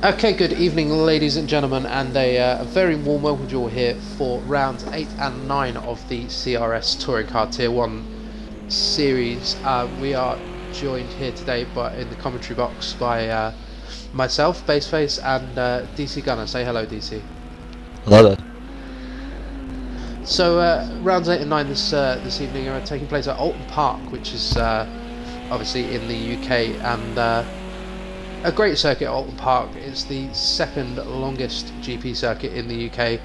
Okay, good evening, ladies and gentlemen, and a very warm welcome to you all here for rounds 8 and 9 of the CRS Touring Car Tier 1 series. We are joined here today in the commentary box by myself, Baseface, and DC Gunner. Say hello, DC. Hello there. So, rounds 8 and 9 this evening are taking place at Alton Park, which is obviously in the UK, and a great circuit, Alton Park. It's the second longest GP circuit in the UK,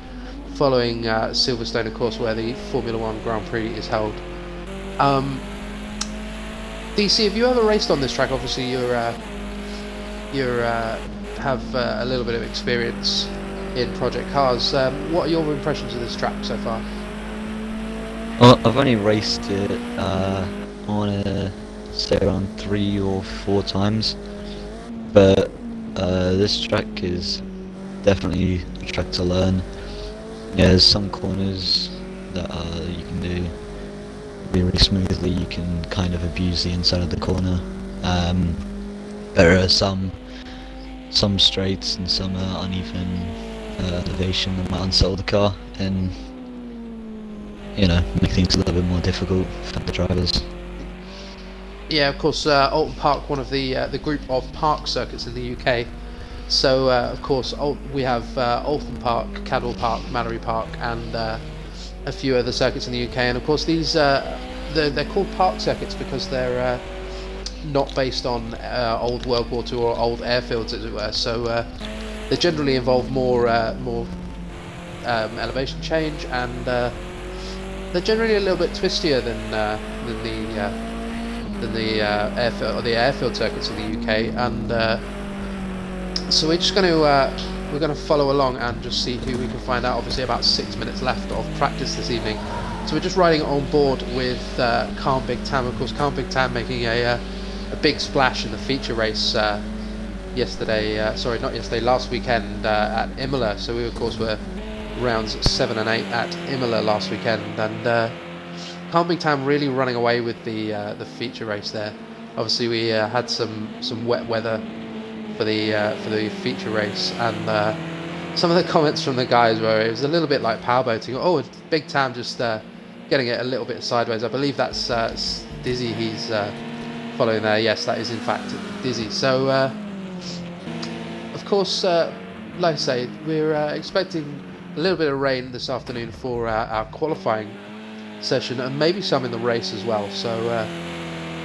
following Silverstone, of course, where the Formula One Grand Prix is held. DC, have you ever raced on this track? Obviously, you have a little bit of experience in Project Cars. What are your impressions of this track so far? Well, I've only raced it say around 3 or 4 times, but this track is definitely a track to learn. Yeah, there's some corners that you can do really smoothly. You can kind of abuse the inside of the corner. There are some straights and some uneven elevation that might unsettle the car and make things a little bit more difficult for the drivers. Yeah, of course, Alton Park, one of the group of park circuits in the UK. So, of course, we have Alton Park, Cadwell Park, Mallory Park, and a few other circuits in the UK. And of course, these they're called park circuits because they're not based on old World War II or old airfields, as it were. So they generally involve more elevation change, and they're generally a little bit twistier than the airfield or the airfield circuits in the UK. And so we're just going to follow along and just see who we can find out. Obviously, about 6 minutes left of practice this evening, so we're just riding on board with Calm Big Tam. Of course, Calm Big Tam making a big splash in the feature race last weekend at Imola. So we of course were rounds 7 and 8 at Imola last weekend, and Calm Big Tam really running away with the feature race there. Obviously, we had some wet weather for the feature race, and some of the comments from the guys were it was a little bit like powerboating. Oh, Big Tam just getting it a little bit sideways. I believe that's Dizzy he's following there. Yes, that is in fact Dizzy. So of course, like I say, we're expecting a little bit of rain this afternoon for our qualifying session, and maybe some in the race as well. So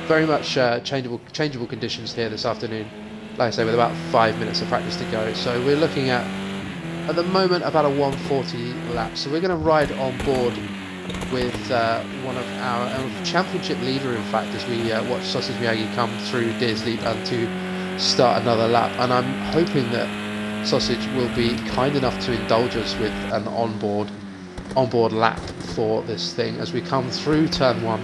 very much changeable conditions here this afternoon, like I say, with about 5 minutes of practice to go. So we're looking at the moment about a 140 lap. So we're going to ride on board with one of our championship leader, in fact, as we watch Sausage Miyagi come through Deers Leap and to start another lap. And I'm hoping that Sausage will be kind enough to indulge us with an onboard lap for this thing as we come through turn 1.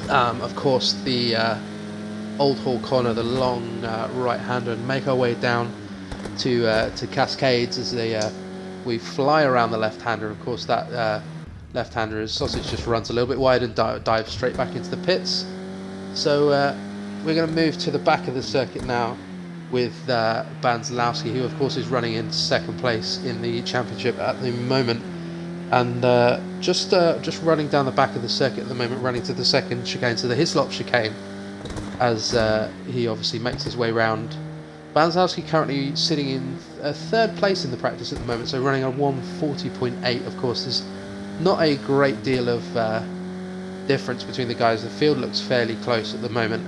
Of course, the Old Hall corner, the long right-hander, and make our way down to Cascades as we fly around the left-hander. Of course, that left-hander is Sausage just runs a little bit wide and dives straight back into the pits. So we're going to move to the back of the circuit now with Banzlowski, who of course is running in second place in the championship at the moment, and just running down the back of the circuit at the moment, running to the second chicane, to the Hislop chicane, as he obviously makes his way round. Banzlowski currently sitting in third place in the practice at the moment, so running a 140.8. Of course, there's not a great deal of difference between the guys. The field looks fairly close at the moment.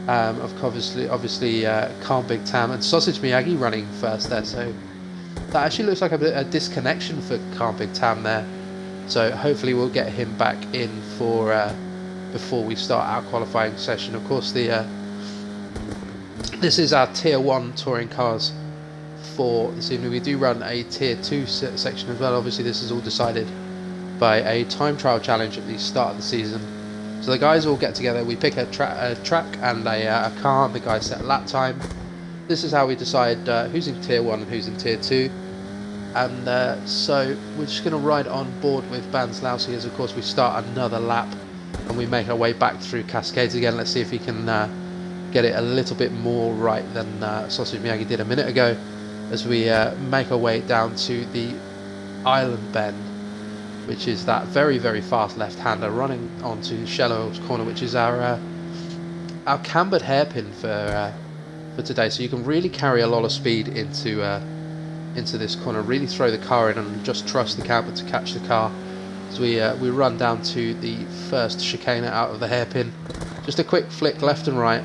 Obviously, Calm Big Tam and Sausage Miyagi running first there, so that actually looks like a disconnection for Calm Big Tam there. So hopefully we'll get him back in for before we start our qualifying session. Of course, this is our Tier 1 touring cars for this evening. We do run a Tier 2 section as well. Obviously, this is all decided by a time trial challenge at the start of the season. So the guys all get together, we pick a track and a car, and the guys set a lap time. This is how we decide who's in Tier 1 and who's in Tier 2. And so we're just going to ride on board with Banzlowski as, of course, we start another lap and we make our way back through Cascades again. Let's see if he can get it a little bit more right than Sausage Miyagi did a minute ago, as we make our way down to the island bend, which is that very, very fast left-hander running onto Shellow's corner, which is our cambered hairpin for today. So you can really carry a lot of speed into this corner, really throw the car in and just trust the camber to catch the car. So we run down to the first chicane out of the hairpin. Just a quick flick left and right,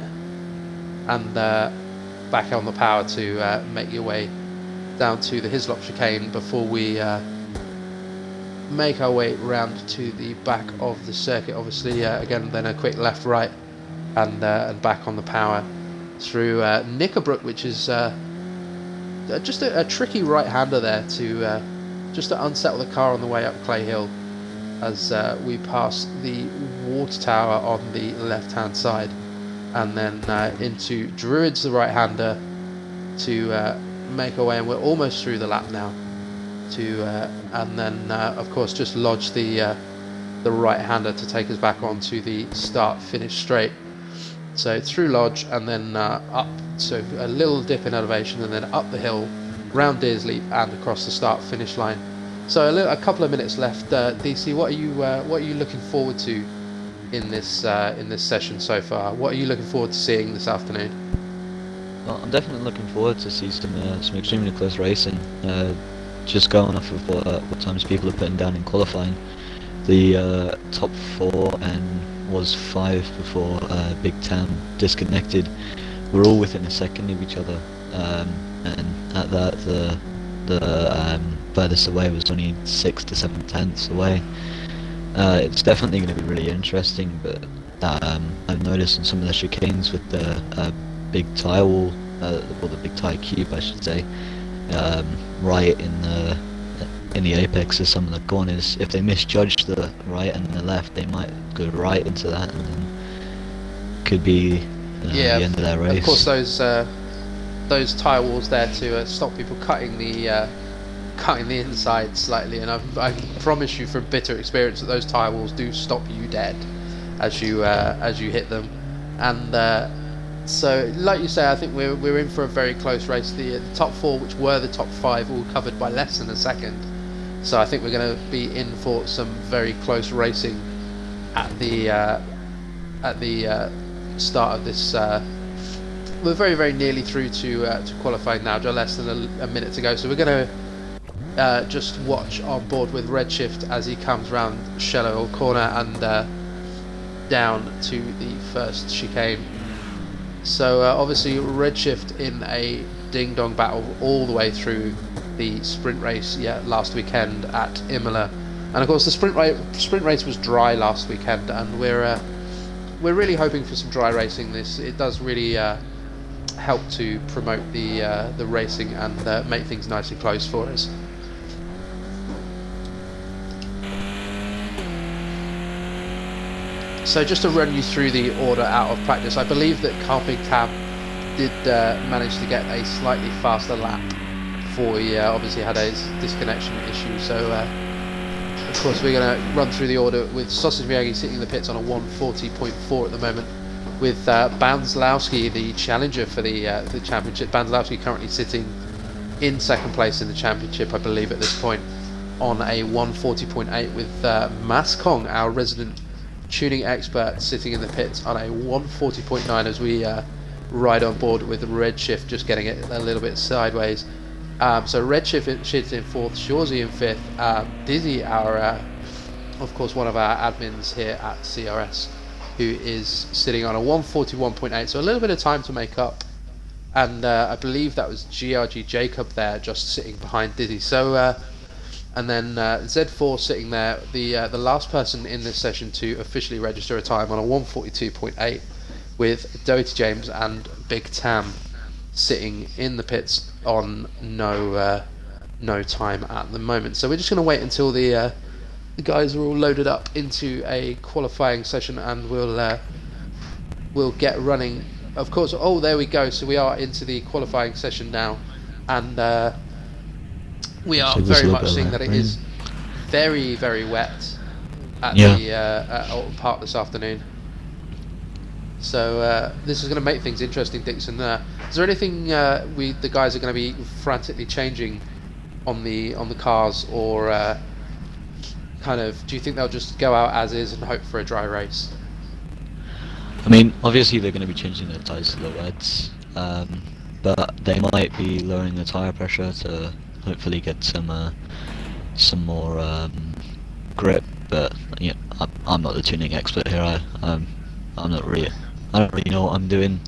and back on the power to make your way down to the Hislop chicane before we make our way round to the back of the circuit. Obviously, again, then a quick left, right, and back on the power through Knickerbrook, which is just a tricky right-hander there to just to unsettle the car on the way up Clay Hill, as we pass the water tower on the left-hand side, and then into Druids, the right-hander, to make our way, and we're almost through the lap now. And then of course just lodge the right-hander to take us back onto the start-finish straight. So through Lodge, and then up, so a little dip in elevation, and then up the hill, round Deersley, and across the start-finish line. So a couple of minutes left. DC, what are you looking forward to in this session so far? What are you looking forward to seeing this afternoon? Well, I'm definitely looking forward to see some extremely close racing. Just going off of what times people are putting down in qualifying, the top 4 and was 5 before Big Tam disconnected were all within a second of each other, and at that the furthest away was only 6 to 7 tenths away. It's definitely going to be really interesting, but I've noticed in some of the chicanes with the big tyre wall, or the big tyre cube I should say, right in the apex of some of the corners, if they misjudge the right and the left, they might go right into that, and then could be the end of their race. Of course, those tyre walls there to stop people cutting the inside slightly, and I promise you from bitter experience that those tyre walls do stop you dead as you hit them. And so, like you say, I think we're in for a very close race. The top 4, which were the top 5, all covered by less than a second. So I think we're going to be in for some very close racing at the start of this. We're very, very nearly through to qualifying now, just less than a minute to go. So we're going to just watch on board with Redshift as he comes round Shallow Corner and down to the first chicane. So obviously Redshift in a ding-dong battle all the way through the sprint race last weekend at Imola, and of course the sprint race was dry last weekend, and we're really hoping for some dry racing. It does really help to promote the racing and make things nice and close for us. So just to run you through the order out of practice, I believe that Carping Tab did manage to get a slightly faster lap before he obviously had a disconnection issue. So of course we're going to run through the order with Sausage Miyagi sitting in the pits on a 140.4 at the moment, with Banzlowski, the challenger for the championship. Banzlowski currently sitting in second place in the championship, I believe, at this point, on a 140.8, with Maskong, our resident tuning expert, sitting in the pits on a 140.9 as we ride on board with Redshift, just getting it a little bit sideways. So Redshift in 4th, Shawsey in 5th, Dizzy, of course one of our admins here at CRS, who is sitting on a 141.8, so a little bit of time to make up, and I believe that was GRG Jacob there just sitting behind Dizzy. So and then Z4 sitting there, the last person in this session to officially register a time on a 142.8, with Doty James and Big Tam sitting in the pits on no time at the moment. So we're just going to wait until the guys are all loaded up into a qualifying session, and we'll get running. Of course, oh, there we go. So we are into the qualifying session now, and we are very much seeing that it is very, very wet at the Alton Park this afternoon. So this is going to make things interesting, Dixon. Is there anything the guys are going to be frantically changing on the cars, or kind of, do you think they'll just go out as is and hope for a dry race? I mean, obviously they're going to be changing their tyre silhouettes, but they might be lowering the tyre pressure to hopefully get some more grip. But yeah, I'm not the tuning expert here. I don't really know what I'm doing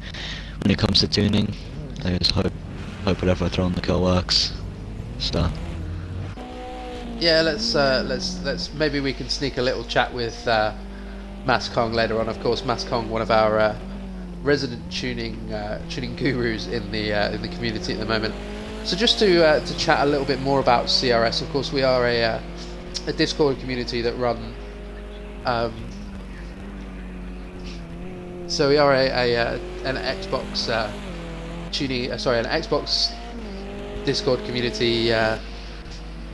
when it comes to tuning. I just hope whatever I throw on the car works. So. Yeah, let's maybe we can sneak a little chat with Mas Kong later on. Of course, Mas Kong, one of our resident tuning gurus in the community at the moment. So just to chat a little bit more about CRS. Of course, we are a Discord community that run. So we are an Xbox an Xbox Discord community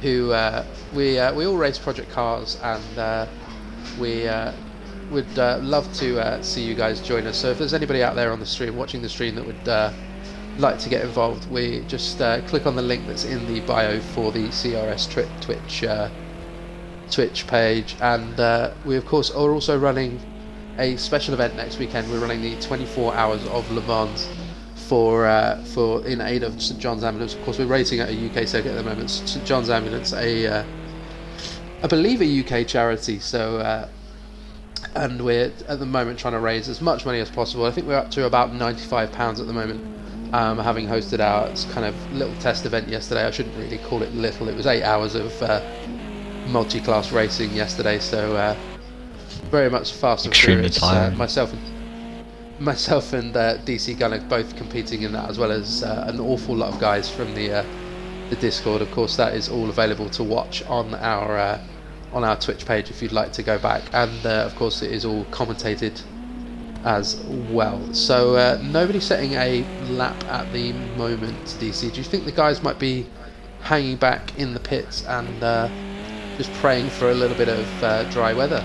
who we all race project cars, and we would love to see you guys join us. So if there's anybody out there on the stream watching the stream that would like to get involved, we just click on the link that's in the bio for the CRS Twitch page, and we of course are also running a special event next weekend. We're running the 24 hours of Le Mans for in aid of St John's Ambulance. Of course, we're racing at a UK circuit at the moment. St John's Ambulance, I believe a UK charity. So and we're at the moment trying to raise as much money as possible. I think we're up to about £95 at the moment. Having hosted our kind of little test event yesterday. I shouldn't really call it little. It was 8 hours of multi-class racing yesterday. So very much fast and furious. Myself and DC Gunner both competing in that, as well as an awful lot of guys from the Discord. Of course, that is all available to watch on our Twitch page if you'd like to go back, and of course it is all commentated as well. So nobody's setting a lap at the moment. DC, do you think the guys might be hanging back in the pits and just praying for a little bit of dry weather?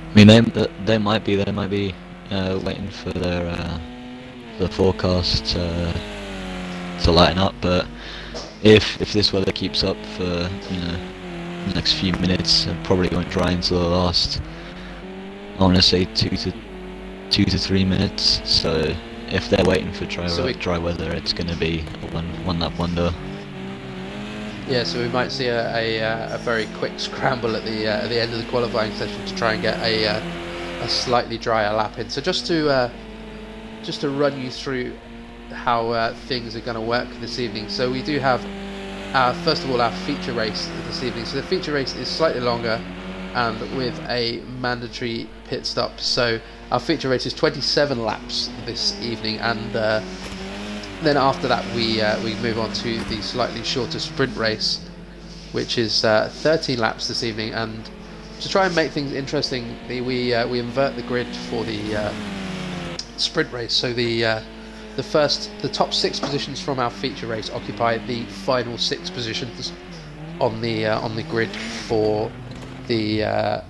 I mean, they might be waiting for the forecast to lighten up, but if this weather keeps up for the next few minutes, it probably won't dry until the last, I want to say 2 to 3 minutes. So if they're waiting for dry weather, it's going to be a one lap wonder. Yeah, so we might see a very quick scramble at the end of the qualifying session to try and get a slightly drier lap in. So just to run you through how things are going to work this evening. So we do have first of all our feature race this evening. So the feature race is slightly longer and with a mandatory pit stop. So our feature race is 27 laps this evening, and then after that we move on to the slightly shorter sprint race, which is 13 laps this evening. And to try and make things interesting, we invert the grid for the sprint race. So the top 6 positions from our feature race occupy the final 6 positions on the grid for the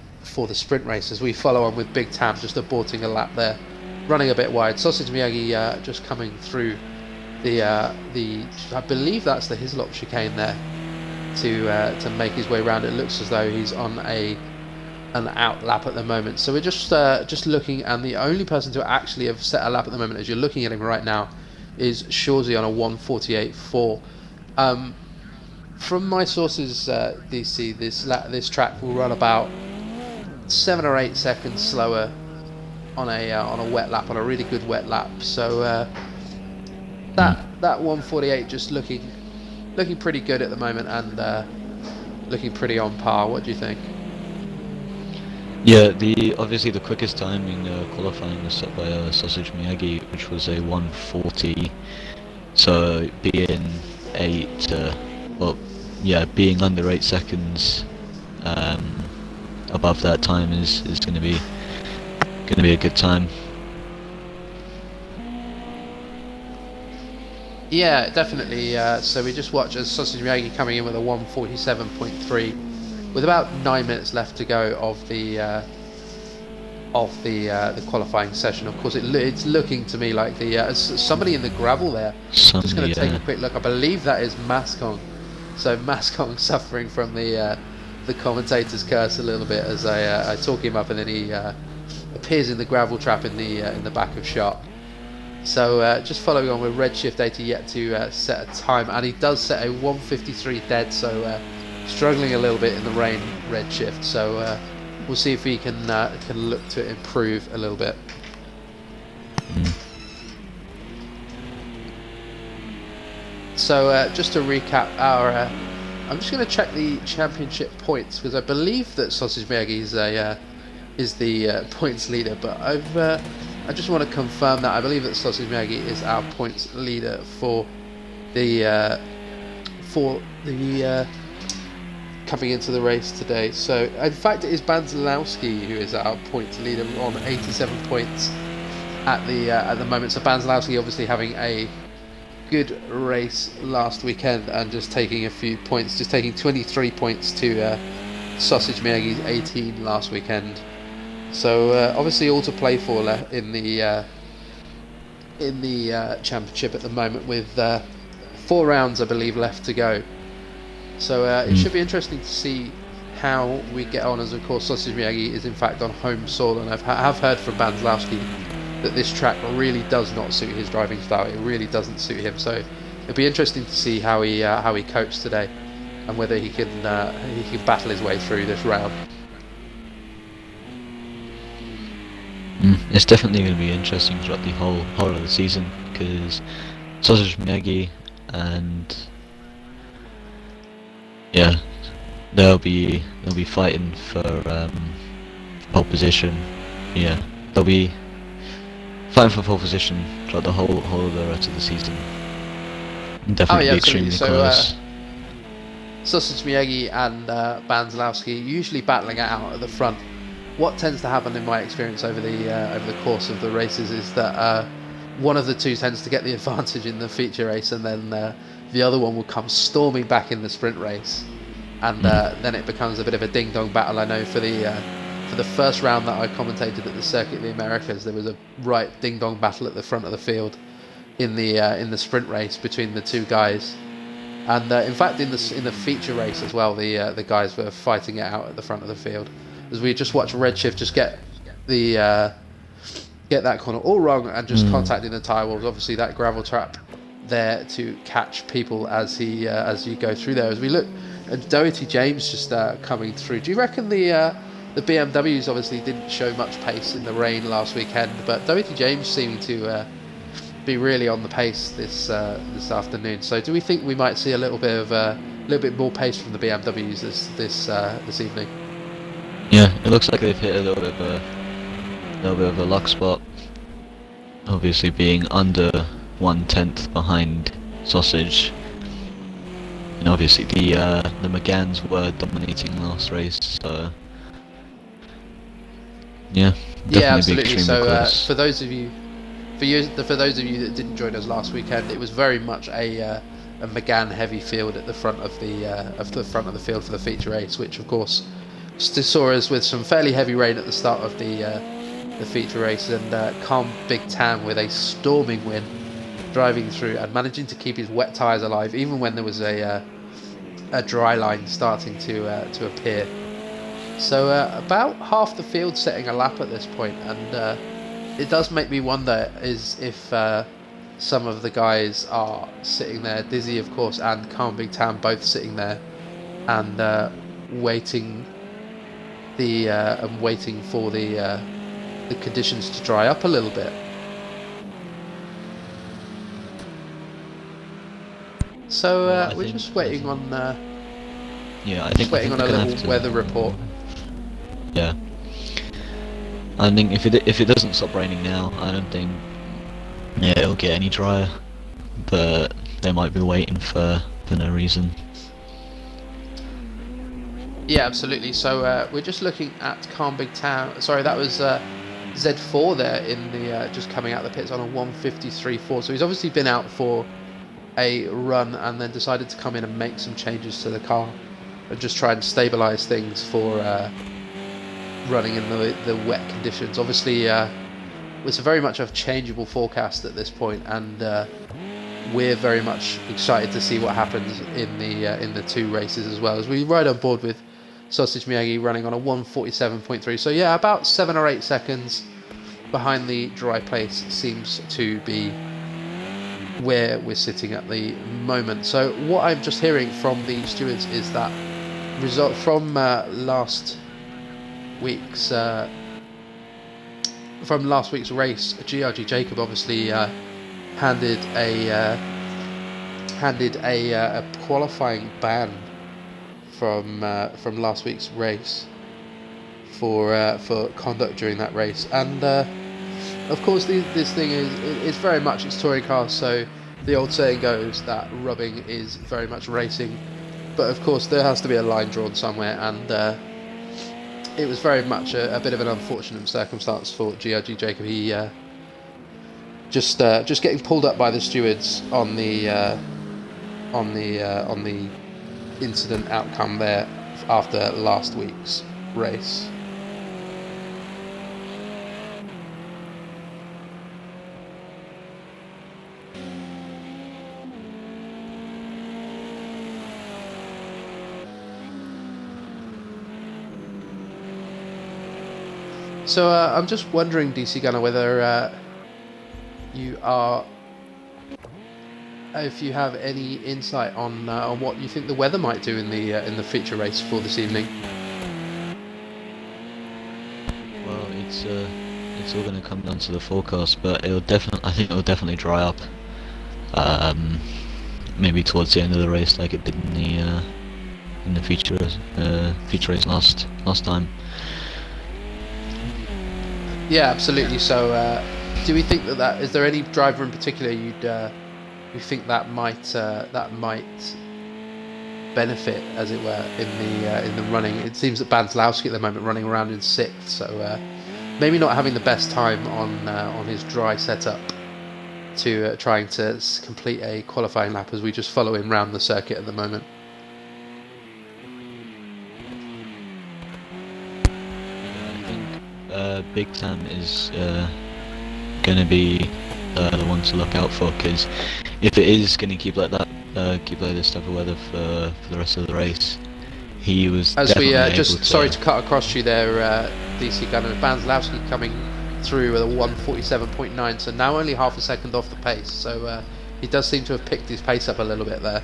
sprint race, as we follow on with Big Tam just aborting a lap there, running a bit wide. Sausage Miyagi just coming through the I believe that's the Hislop chicane there to make his way around. It looks as though he's on an out lap at the moment. So we're just looking, and the only person to actually have set a lap at the moment, as you're looking at him right now, is Shorzy on a 1:48.4. From my sources, DC, this track will run about 7 or 8 seconds slower on a wet lap, on a really good wet lap. So that 1:48 just looking pretty good at the moment, and looking pretty on par. What do you think? Yeah, obviously the quickest time in qualifying was set by Sausage Miyagi, which was a 1:40. So being being under 8 seconds above that time is going to be a good time. Yeah, definitely. So we just watch as Sausage Miyagi coming in with a 1:47.3, with about 9 minutes left to go of the the qualifying session. Of course, it's looking to me like somebody in the gravel there. Just going to take a quick look. I believe that is Mascong. So Mascong suffering from the commentator's curse a little bit as I talk him up, and then he appears in the gravel trap in the back of shot. So just following on with Redshift 80 yet to set a time, and he does set a 1:53 dead. So struggling a little bit in the rain, Redshift. So we'll see if he can look to improve a little bit. So just to recap our. I'm just going to check the championship points because I believe that Sausage Miyagi is the points leader, but I just want to confirm that I believe that Sausage Miyagi is our points leader for the coming into the race today. So in fact it is Banzalowski who is our points leader on 87 points at the moment. So Banzalowski obviously having a good race last weekend and just taking a few points, just taking 23 points to Sausage Miyagi's 18 last weekend. So obviously all to play for in the championship at the moment, with 4 rounds I believe left to go. So it should be interesting to see how we get on, as of course Sausage Miyagi is in fact on home soil, and I've heard from Banzlowski that this track really does not suit his driving style. It really doesn't suit him. So it'll be interesting to see how he copes today, and whether he can battle his way through this round. It's definitely going to be interesting throughout the whole of the season, because Sausage Miyagi and they'll be fighting for pole position. Yeah, they'll be fighting for pole position throughout the whole of the rest of the season. Definitely extremely close. Sausage Miyagi and Banzlowski usually battling it out at the front. What tends to happen in my experience over the course of the races is that one of the two tends to get the advantage in the feature race, and then the other one will come storming back in the sprint race, and then it becomes a bit of a ding-dong battle. I know for the first round that I commentated at the Circuit of the Americas, there was a right ding-dong battle at the front of the field in the sprint race between the two guys, and in fact in the feature race as well, the guys were fighting it out at the front of the field, as we just watched Redshift just get that corner all wrong and just contacting the tyre walls. Obviously that gravel trap there to catch people as you go through there. As we look at Doherty James just coming through, do you reckon the BMWs obviously didn't show much pace in the rain last weekend, but Doherty James seeming to be really on the pace this afternoon? So do we think we might see a little bit more pace from the BMWs this evening? Yeah, it looks like they've hit a little bit of a luck spot. Obviously being under 1/10 behind Sausage, and obviously the McGanns were dominating last race. So yeah, absolutely. So close. for those of you that didn't join us last weekend, it was very much a McGann heavy field at the front of the field for the feature race, which of course saw us with some fairly heavy rain at the start of the feature race, and Calm Big Tam with a storming wind driving through and managing to keep his wet tyres alive even when there was a dry line starting to appear. So about half the field setting a lap at this point, and it does make me wonder if some of the guys are sitting there, Dizzy of course and Calm Big Tam both sitting there and waiting for the conditions to dry up a little bit. So we're just waiting on. I think waiting on a little weather report. Yeah, I think if it doesn't stop raining now, I don't think it'll get any drier. But they might be waiting for no reason. Yeah, absolutely. So we're just looking at Calm Big Town. Sorry, that was Z4 there in the just coming out of the pits on a 1:53.4. So he's obviously been out for a run and then decided to come in and make some changes to the car and just try and stabilise things for running in the wet conditions. Obviously, it's very much a changeable forecast at this point, and we're very much excited to see what happens in the two races as well, as we ride on board with Sausage Miyagi running on a 1:47.3. So yeah, about 7 or 8 seconds behind the dry place seems to be where we're sitting at the moment. So what I'm just hearing from the stewards is that result from last week's race, GRG Jacob obviously handed a qualifying ban from last week's race for conduct during that race, and of course this thing is very much, it's touring cars, so the old saying goes that rubbing is very much racing, but of course there has to be a line drawn somewhere, and it was very much a bit of an unfortunate circumstance for GRG Jacob. He just getting pulled up by the stewards on the incident outcome there after last week's race. So I'm just wondering, DC Gunner, whether if you have any insight on what you think the weather might do in the feature race for this evening. Well, it's all going to come down to the forecast, but I think it'll definitely dry up. Maybe towards the end of the race, like it did in the feature race last time. Yeah, absolutely. So, do we think that is there any driver in particular you think that might benefit, as it were, in the running? It seems that Banslowski at the moment running around in 6th, so maybe not having the best time on his dry setup to trying to complete a qualifying lap, as we just follow him round the circuit at the moment. Big Sam is going to be the one to look out for, because if it is going to keep like this type of weather for the rest of the race, he was as we just sorry to cut across you there, DC Gunner. Banslowski coming through with a 1:47.9, so now only half a second off the pace, so he does seem to have picked his pace up a little bit there.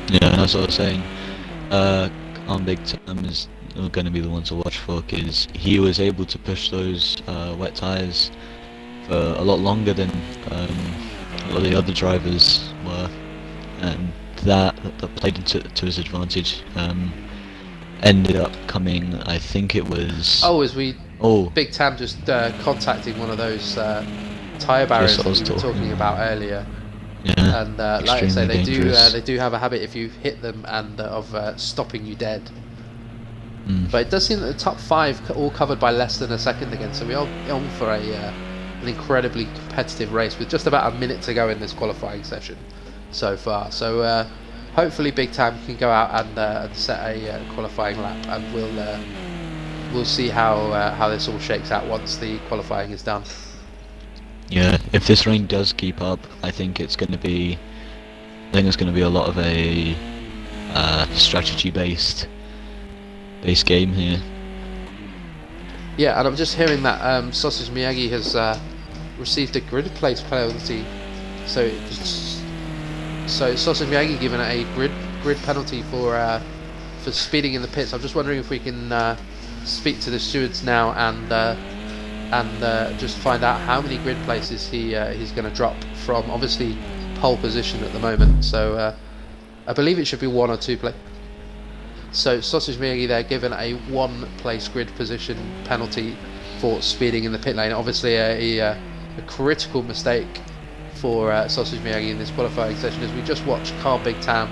Yeah, that's what I was saying. On Big Sam is going to be the one to watch for, because he was able to push those wet tyres for a lot longer than a lot of the other drivers were, and that played to his advantage. Ended up coming, I think it was... Big Tam just contacting one of those tyre barriers that we were talking about earlier. Yeah, and like I say, they dangerous. do have a habit, if you hit them, and of stopping you dead. But it does seem that the top 5 all covered by less than a second again, so we are on for an incredibly competitive race with just about a minute to go in this qualifying session so far. So hopefully Big Tam can go out and set a qualifying lap, and we'll see how this all shakes out once the qualifying is done. Yeah, if this rain does keep up, I think it's going to be a lot of a strategy-based game here. Yeah, and I'm just hearing that Sausage Miyagi has received a grid place penalty. So Sausage Miyagi given a grid penalty for speeding in the pits. I'm just wondering if we can speak to the stewards now and just find out how many grid places he's going to drop from, obviously, pole position at the moment. So I believe it should be 1 or 2 places. So Sausage Miyagi there given a 1 place grid position penalty for speeding in the pit lane. Obviously a critical mistake for Sausage Miyagi in this qualifying session, as we just watched Carl Big Tam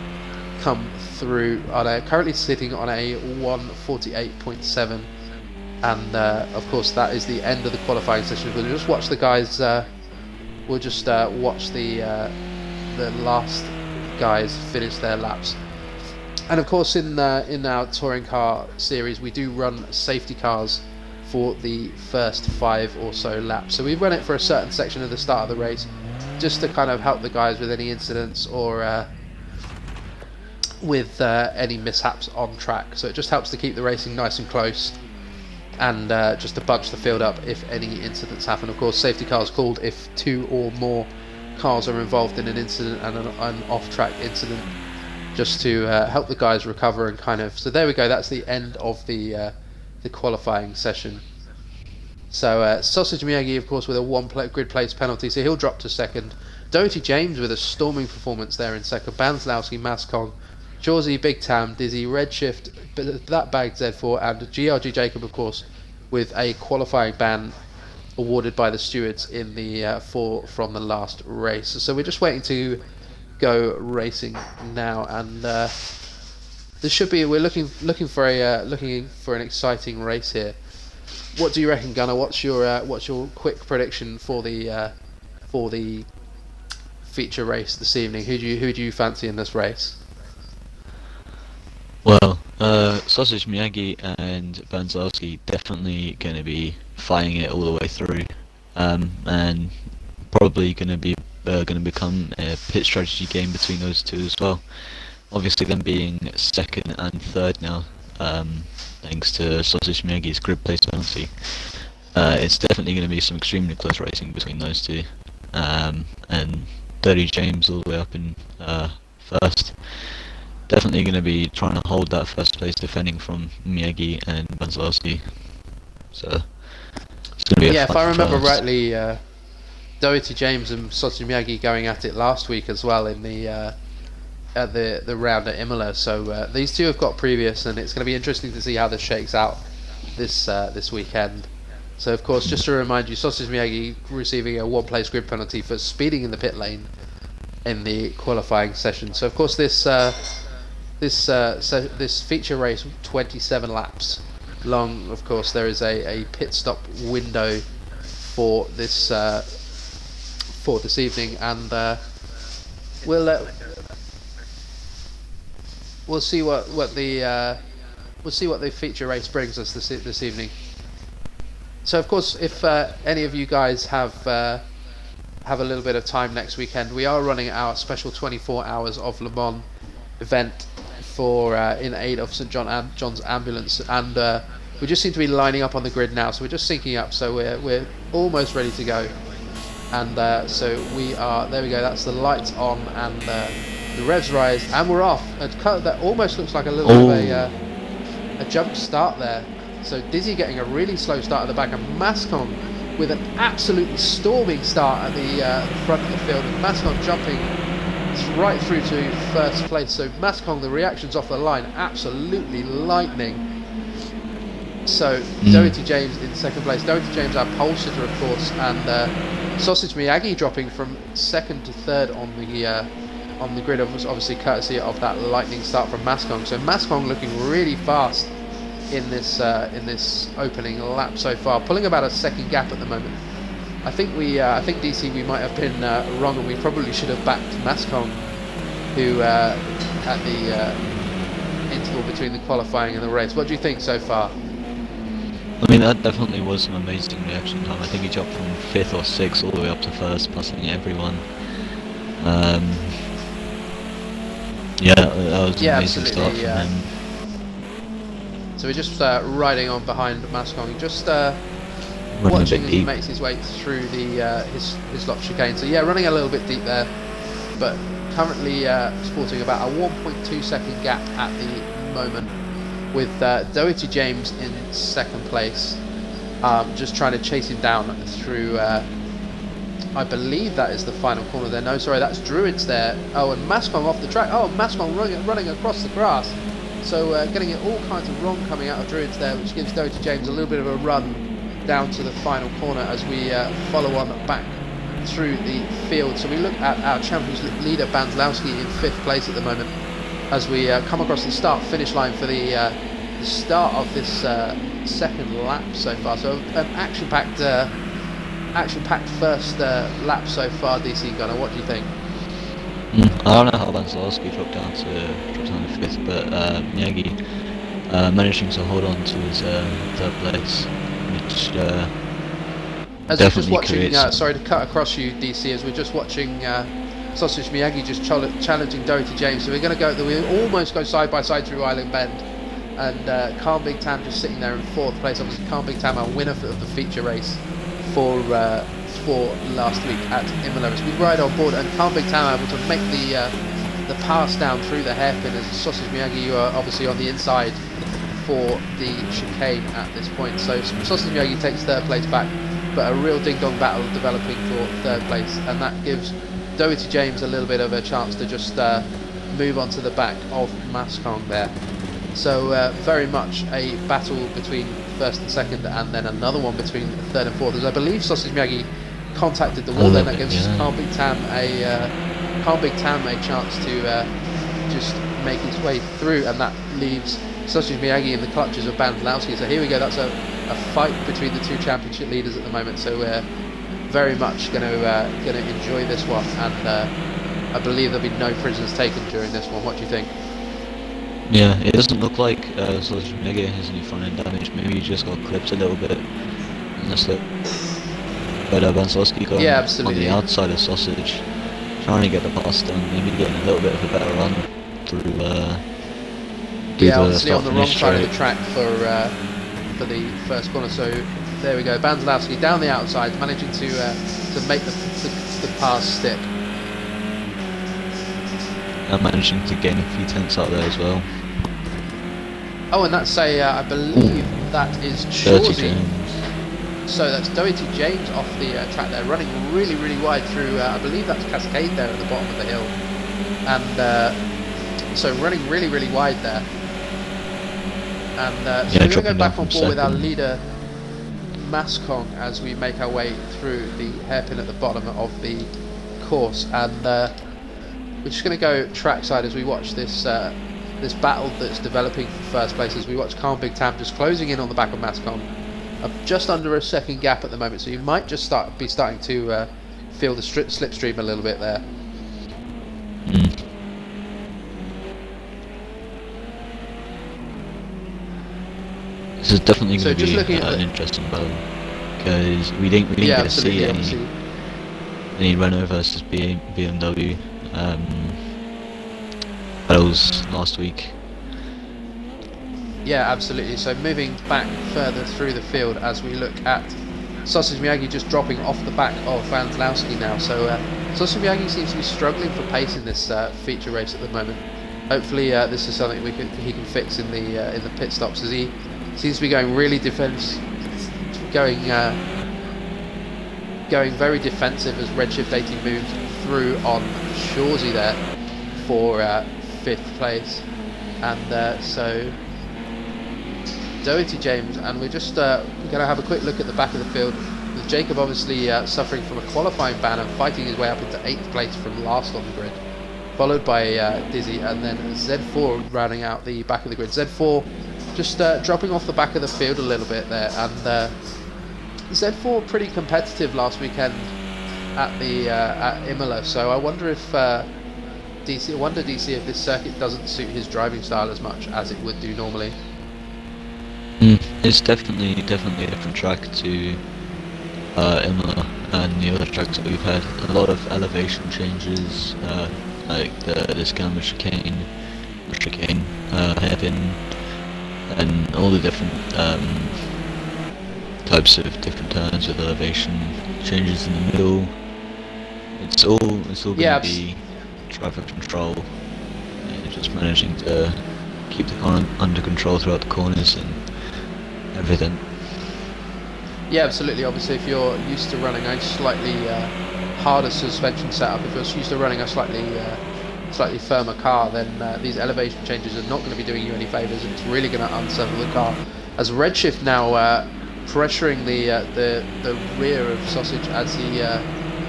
come through currently sitting on a 1:48.7. And of course that is the end of the qualifying session. We'll just watch the guys. We'll just watch the last guys finish their laps. And of course, in our touring car series, we do run safety cars for the first 5 or so laps. So we run it for a certain section at the start of the race, just to kind of help the guys with any incidents or with any mishaps on track. So it just helps to keep the racing nice and close, and just to bunch the field up if any incidents happen. Of course, safety cars called if 2 or more cars are involved in an incident and an off-track incident, just to help the guys recover and kind of. So there we go. That's the end of the qualifying session. So Sausage Miyagi, of course, with a grid place penalty, so he'll drop to second. Doty James with a storming performance there in second. Banslowski, Mascong, Chauzy, Big Tam, Dizzy, Redshift, that bagged Z4, and GRG Jacob, of course, with a qualifying ban awarded by the stewards in the from the last race. So we're just waiting to go racing now, and this should be. We're looking for an exciting race here. What do you reckon, Gunnar? What's your quick prediction for the feature race this evening? Who do you fancy in this race? Well, Sausage Miyagi and Banzalski definitely going to be fighting it all the way through, and probably going to become a pit strategy game between those two as well. Obviously, them being second and third now, thanks to Sausage Miyagi's grid place penalty. It's definitely going to be some extremely close racing between those two, and Dirty James all the way up in first. Definitely going to be trying to hold that first place defending from Miyagi and Banzalski. So it's going to be if I remember rightly, Doherty James and Sausage Miyagi going at it last week as well in the round at Imola. So these two have got previous, and it's going to be interesting to see how this shakes out this weekend. So of course, just to remind you, Sausage Miyagi receiving a 1-place grid penalty for speeding in the pit lane in the qualifying session. So of course this feature race, 27 laps long. Of course, there is a pit stop window for this evening, and we'll see what the feature race brings us this evening. So of course, if any of you guys have a little bit of time next weekend, we are running our special 24 hours of Le Mans event for in aid of St John's Ambulance, and we just seem to be lining up on the grid now. So we're just syncing up. So we're almost ready to go, and so we are. There we go. That's the lights on, and the revs rise, and we're off. That almost looks like a little bit of a jump start there. So Dizzy getting a really slow start at the back, and Mascon with an absolutely storming start at the front of the field, and Mascon jumping right through to first place. So Mascon, the reactions off the line, absolutely lightning. So Doherty James in second place. Doherty James, our pole sitter, of course, and Sausage Miyagi dropping from second to third on the grid, obviously courtesy of that lightning start from Mascon. So Mascon looking really fast in this opening lap so far, pulling about a second gap at the moment. I think DC, we might have been wrong, and we probably should have backed Mascon, who at the interval between the qualifying and the race. What do you think so far? I mean, that definitely was some amazing reaction time. I think he jumped from 5th or 6th all the way up to 1st, passing everyone. Yeah, that was an amazing start from him. So we're just riding on behind Mascon, just watching as he makes his way through the his slot chicane. So yeah, running a little bit deep there, but currently sporting about a 1.2 second gap at the moment, with Doherty James in second place, just trying to chase him down through. I believe that is the final corner there. No, sorry, that's Druids there. Oh, and Mascon off the track. Oh, Mascon running across the grass. So getting it all kinds of wrong coming out of Druids there, which gives Doherty James a little bit of a run down to the final corner as we follow on back through the field. So we look at our Champions League leader Banzlowski in 5th place at the moment, as we come across the start-finish line for the start of this second lap so far. So an action-packed first lap so far, DC Gunner. What do you think? I don't know how Banzalski dropped down to fifth, but Miyagi managing to hold on to his third place, which As we're just definitely watching, creates. sorry to cut across you, DC, as we're just watching Sausage Miyagi just challenging Doherty James. So we're going to go, we almost go side by side through Island Bend. And Khan Big Tam just sitting there in fourth place. Obviously, Khan Big Tam, our winner of the feature race for last week at Imola, has been right on board. And Khan Big Tam able to make the pass down through the hairpin as Sausage Miyagi, you are obviously on the inside for the chicane at this point. So Sausage Miyagi takes third place back, but a real ding-dong battle developing for third place, and that gives Doherty James a little bit of a chance to just move on to the back of Mascong there. So very much a battle between first and second, and then another one between third and fourth. As I believe Sausage Miyagi contacted the wall, then that gives Khan Big Tam a chance to just make his way through, and that leaves Sausage Miyagi in the clutches of Bandlowski. So here we go. That's a fight between the two championship leaders at the moment. So we're very much going to enjoy this one, and I believe there'll be no prisoners taken during this one. What do you think? Yeah, it doesn't look like Sausage Miyagi has any front end damage. Maybe he just got clipped a little bit in the slip. But Banzalski got on the outside of Sausage, trying to get the pass done, maybe getting a little bit of a better run through. Obviously on the wrong side of the track for the first corner. So there we go, Banzalowski down the outside, managing to make the pass stick. And managing to gain a few tenths out there as well. Oh, and that's I believe that is Chauzy. So that's Doherty James off the track there, running really, really wide through, I believe that's Cascade there at the bottom of the hill. And so running really, really wide there. And so we're going to go back on board with our leader, Mascong, as we make our way through the hairpin at the bottom of the course. And we're just going to go trackside as we watch this this battle that's developing for first place, as we watch Khan Big Tam just closing in on the back of Mascong. Just under a second gap at the moment, so you might just be starting to feel the slipstream a little bit there. This is definitely going to be an interesting battle, because we didn't get to see any Renault versus BMW battles last week. Yeah, absolutely. So moving back further through the field as we look at Sausage Miyagi just dropping off the back of Bandlowski now. So Sausage Miyagi seems to be struggling for pace in this feature race at the moment. Hopefully this is something he can fix in the pit stops, as he seems to be going really going very defensive as Redshift 80 moves through on Chauzy there for 5th place. And so Doherty James, and we're just going to have a quick look at the back of the field, with Jacob obviously suffering from a qualifying ban and fighting his way up into 8th place from last on the grid, followed by Dizzy, and then Z4 rounding out the back of the grid. Z4 just dropping off the back of the field a little bit there, and Z4 pretty competitive last weekend at Imola, so I wonder if DC if this circuit doesn't suit his driving style as much as it would do normally. It's definitely a different track to Imola and the other tracks that we've had. A lot of elevation changes, like this kind of chicane, hairpin, and all the different types of different turns with elevation changes in the middle. It's all going to be driver control, and just managing to keep the car under control throughout the corners and everything. Yeah, absolutely. Obviously, if you're used to running a slightly harder suspension setup, if you're used to running a slightly firmer car, then these elevation changes are not going to be doing you any favours, and it's really going to unsettle the car. As Redshift now pressuring the rear of Sausage as he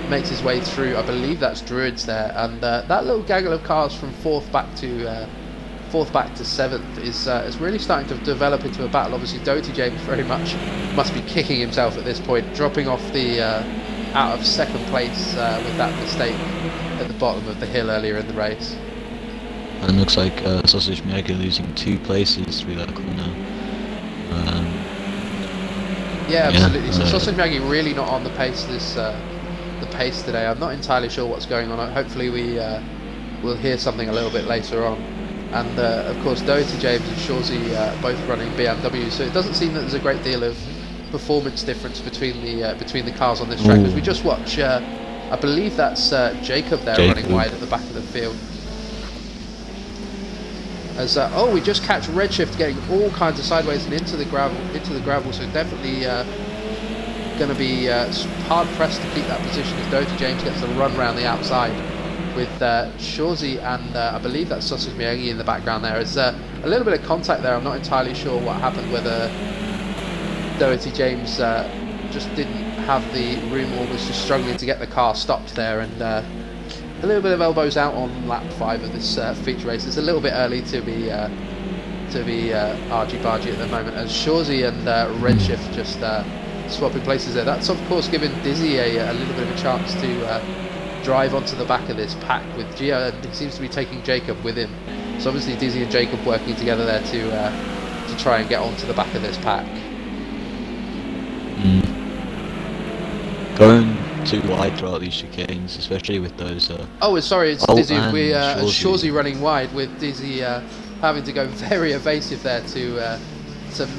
makes his way through, I believe that's Druids there, and that little gaggle of cars from fourth back to 7th is really starting to develop into a battle. Obviously Doherty James very much must be kicking himself at this point, dropping off the out of second place with that mistake at the bottom of the hill earlier in the race. And looks like Sausage Miyagi losing 2 places through that corner. Yeah, absolutely. So Sausage Miyagi really not on the pace today. I'm not entirely sure what's going on. Hopefully we will hear something a little bit later on. And of course Doherty James and Shorzy both running BMW, so it doesn't seem that there's a great deal of performance difference between the cars on this track. As we just watch, I believe that's Jacob there running wide at the back of the field. As we just catch Redshift getting all kinds of sideways and into the gravel, so definitely going to be hard pressed to keep that position as Doherty James gets the run around the outside with Shorzy and I believe that's Sausage Miyagi in the background there. There's a little bit of contact there. I'm not entirely sure what happened, whether Doherty James just didn't have the room or was just struggling to get the car stopped there, and a little bit of elbows out on lap 5 of this feature race. It's a little bit early to be argy-bargy at the moment, as Shorzy and Redshift just swapping places there. That's of course given Dizzy a little bit of a chance to drive onto the back of this pack with Gio, and he seems to be taking Jacob with him. So obviously Dizzy and Jacob working together there to try and get onto the back of this pack. Going too wide throughout these chicanes, especially with those. It's Dizzy. Shorzy running wide with Dizzy having to go very evasive there to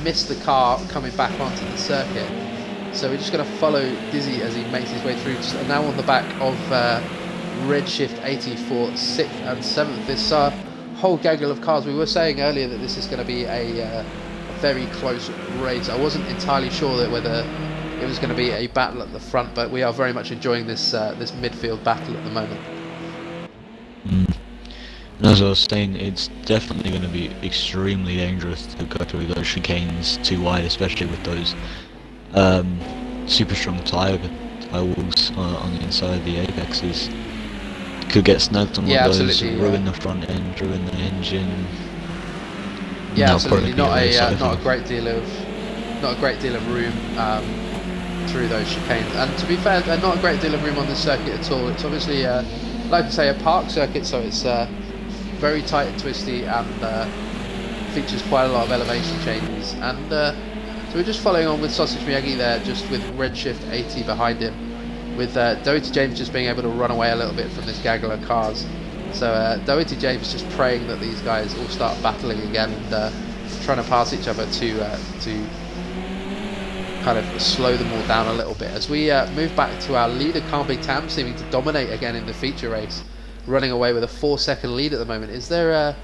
miss the car coming back onto the circuit. So we're just going to follow Dizzy as he makes his way through. Just now on the back of Redshift 80 for 6th and 7th. This whole gaggle of cars. We were saying earlier that this is going to be a very close race. I wasn't entirely sure that whether it was going to be a battle at the front, but we are very much enjoying this this midfield battle at the moment. And as I was saying, it's definitely going to be extremely dangerous to go through those chicanes too wide, especially with those super strong tyre walls on the inside of the apexes. Could get snagged on one of those, ruin the front end, ruin the engine. Yeah, absolutely. Not a great deal of room through those chicanes. And to be fair, not a great deal of room on this circuit at all. It's obviously, like I say, a park circuit, so it's very tight and twisty, and features quite a lot of elevation changes. And so we're just following on with Sausage Miyagi there, just with Redshift 80 behind him, with Doherty James just being able to run away a little bit from this gaggle of cars. So Doherty James just praying that these guys all start battling again and trying to pass each other to kind of slow them all down a little bit. As we move back to our leader, Big Tam, seeming to dominate again in the feature race, running away with a 4-second lead at the moment. Is there a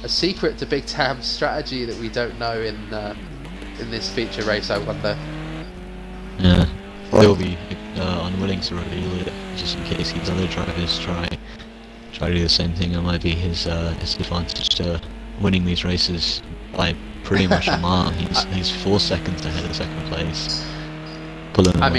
secret to Big Tam's strategy that we don't know in this feature race, I wonder? Yeah, he'll be unwilling to reveal it, just in case these other drivers try to do the same thing. It might be his advantage to winning these races by pretty much a mile. He's 4 seconds ahead of second place. I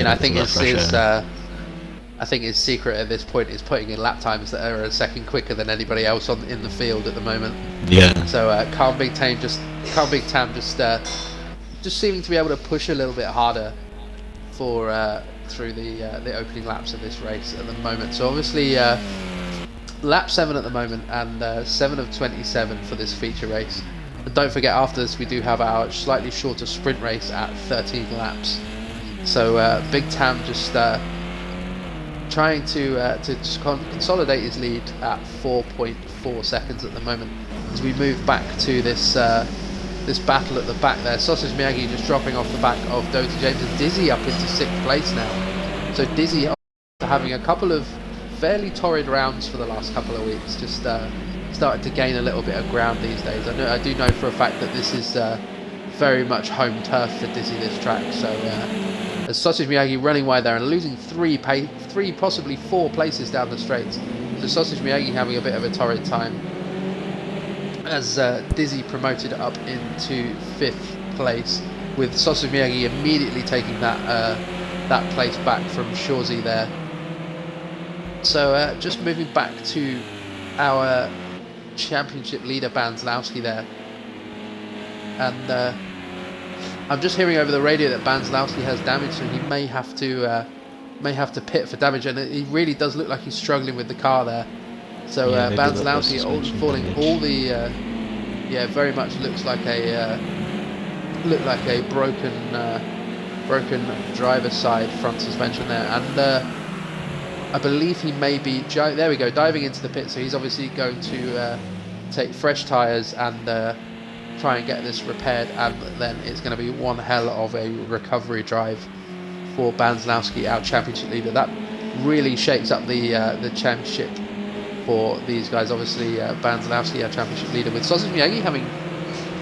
think his secret at this point is putting in lap times that are a second quicker than anybody else in the field at the moment. Yeah. So Big Tam just seeming to be able to push a little bit harder for through the opening laps of this race at the moment. So obviously lap 7 at the moment, and 7 of 27 for this feature race. And don't forget, after this we do have our slightly shorter sprint race at 13 laps. So Big Tam just trying to just consolidate his lead at 4.4 seconds at the moment. As we move back to this this battle at the back there, Sausage Miyagi just dropping off the back of Doherty James, and Dizzy up into 6th place now. So Dizzy having a couple of fairly torrid rounds for the last couple of weeks, just starting to gain a little bit of ground these days. I do know for a fact that this is very much home turf for Dizzy, this track. So as Sausage Miyagi running wide there and losing three, possibly 4 places down the straights. So Sausage Miyagi having a bit of a torrid time, as Dizzy promoted up into 5th place, with Sausage Miyagi immediately taking that place back from Shorzy there. So just moving back to our championship leader Banzlowski there, and I'm just hearing over the radio that Banzlowski has damage, so he may have to may have to pit for damage, and he really does look like he's struggling with the car there. So Yeah, maybe the Banzlowski suspension falling damage. all the yeah, very much looks like a broken driver's side front suspension there, and I believe he may be there we go, diving into the pit. So he's obviously going to take fresh tyres and try and get this repaired, and then it's going to be one hell of a recovery drive for Banzlowski, our championship leader. That really shakes up the championship for these guys. Obviously, Banzlowski, our championship leader, with Sausage Miyagi having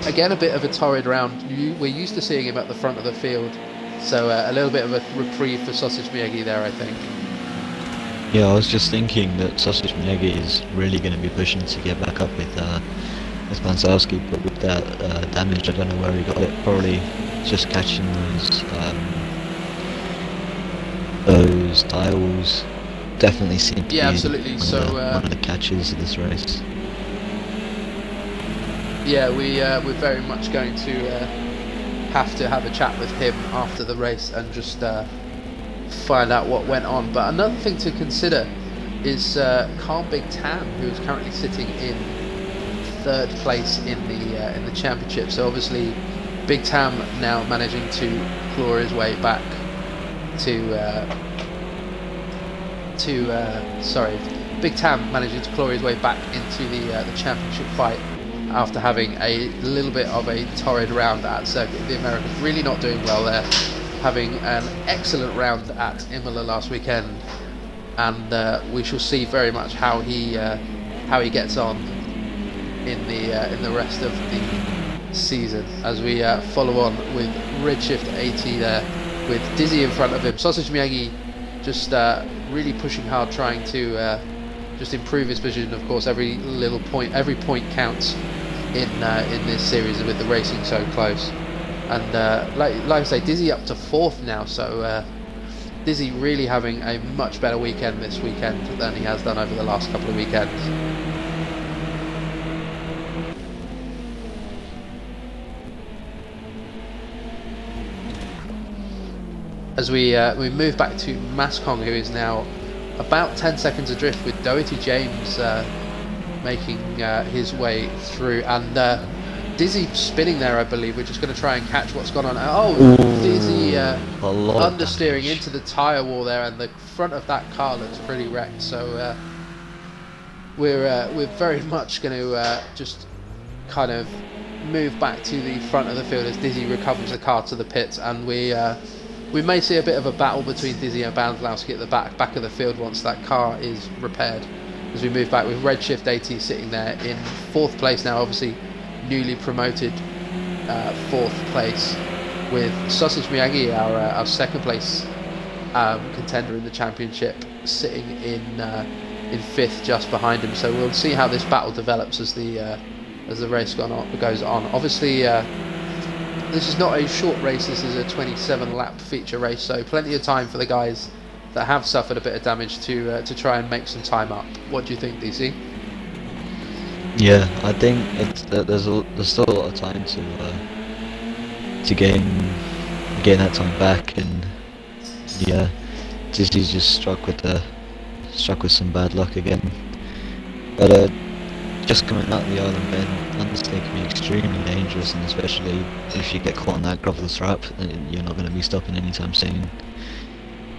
again a bit of a torrid round. We're used to seeing him at the front of the field, so a little bit of a reprieve for Sausage Miyagi there, I think. Yeah, I was just thinking that Sausage Miyagi is really going to be pushing to get back up with Banzlowski, but with that damage, I don't know where he got it. Probably just catching those tiles. Definitely seem to be absolutely. one of the catches of this race. Yeah, we're very much going to have a chat with him after the race and just find out what went on. But another thing to consider is Carl Big Tam, who is currently sitting in third place in the championship. So obviously, Big Tam now managing to claw his way back Big Tam managing to claw his way back into the championship fight after having a little bit of a torrid round at Circuit of the Americas. Really not doing well there, having an excellent round at Imola last weekend, and we shall see very much how he gets on in the rest of the season as we follow on with Redshift 80 there with Dizzy in front of him. Sausage Miyagi just really pushing hard, trying to just improve his position. Of course, every point counts in this series with the racing so close. And like I say, Dizzy up to fourth now, so Dizzy really having a much better weekend this weekend than he has done over the last couple of weekends. As we move back to Mascong, who is now about 10 seconds adrift, with Doherty James making his way through, and Dizzy spinning there, I believe. We're just going to try and catch what's gone on. Oh, Dizzy understeering into the tyre wall there, and the front of that car looks pretty wrecked. So we're very much going to just kind of move back to the front of the field as Dizzy recovers the car to the pits, and we may see a bit of a battle between Dizzy and Banzlowski at the back of the field once that car is repaired. As we move back with Redshift 80 sitting there in fourth place now, obviously newly promoted fourth place, with Sausage Miyagi, our second place contender in the championship, sitting in fifth just behind him. So we'll see how this battle develops as the race goes on. Obviously, this is not a short race. This is a 27 lap feature race, so plenty of time for the guys that have suffered a bit of damage to try and make some time up. What do you think, DC? Yeah, I think there's still a lot of time to gain that time back, and yeah, Disney's just struck with some bad luck again. But just coming out of the island bend, understay can be extremely dangerous, and especially if you get caught on that gravel trap, you're not going to be stopping anytime soon.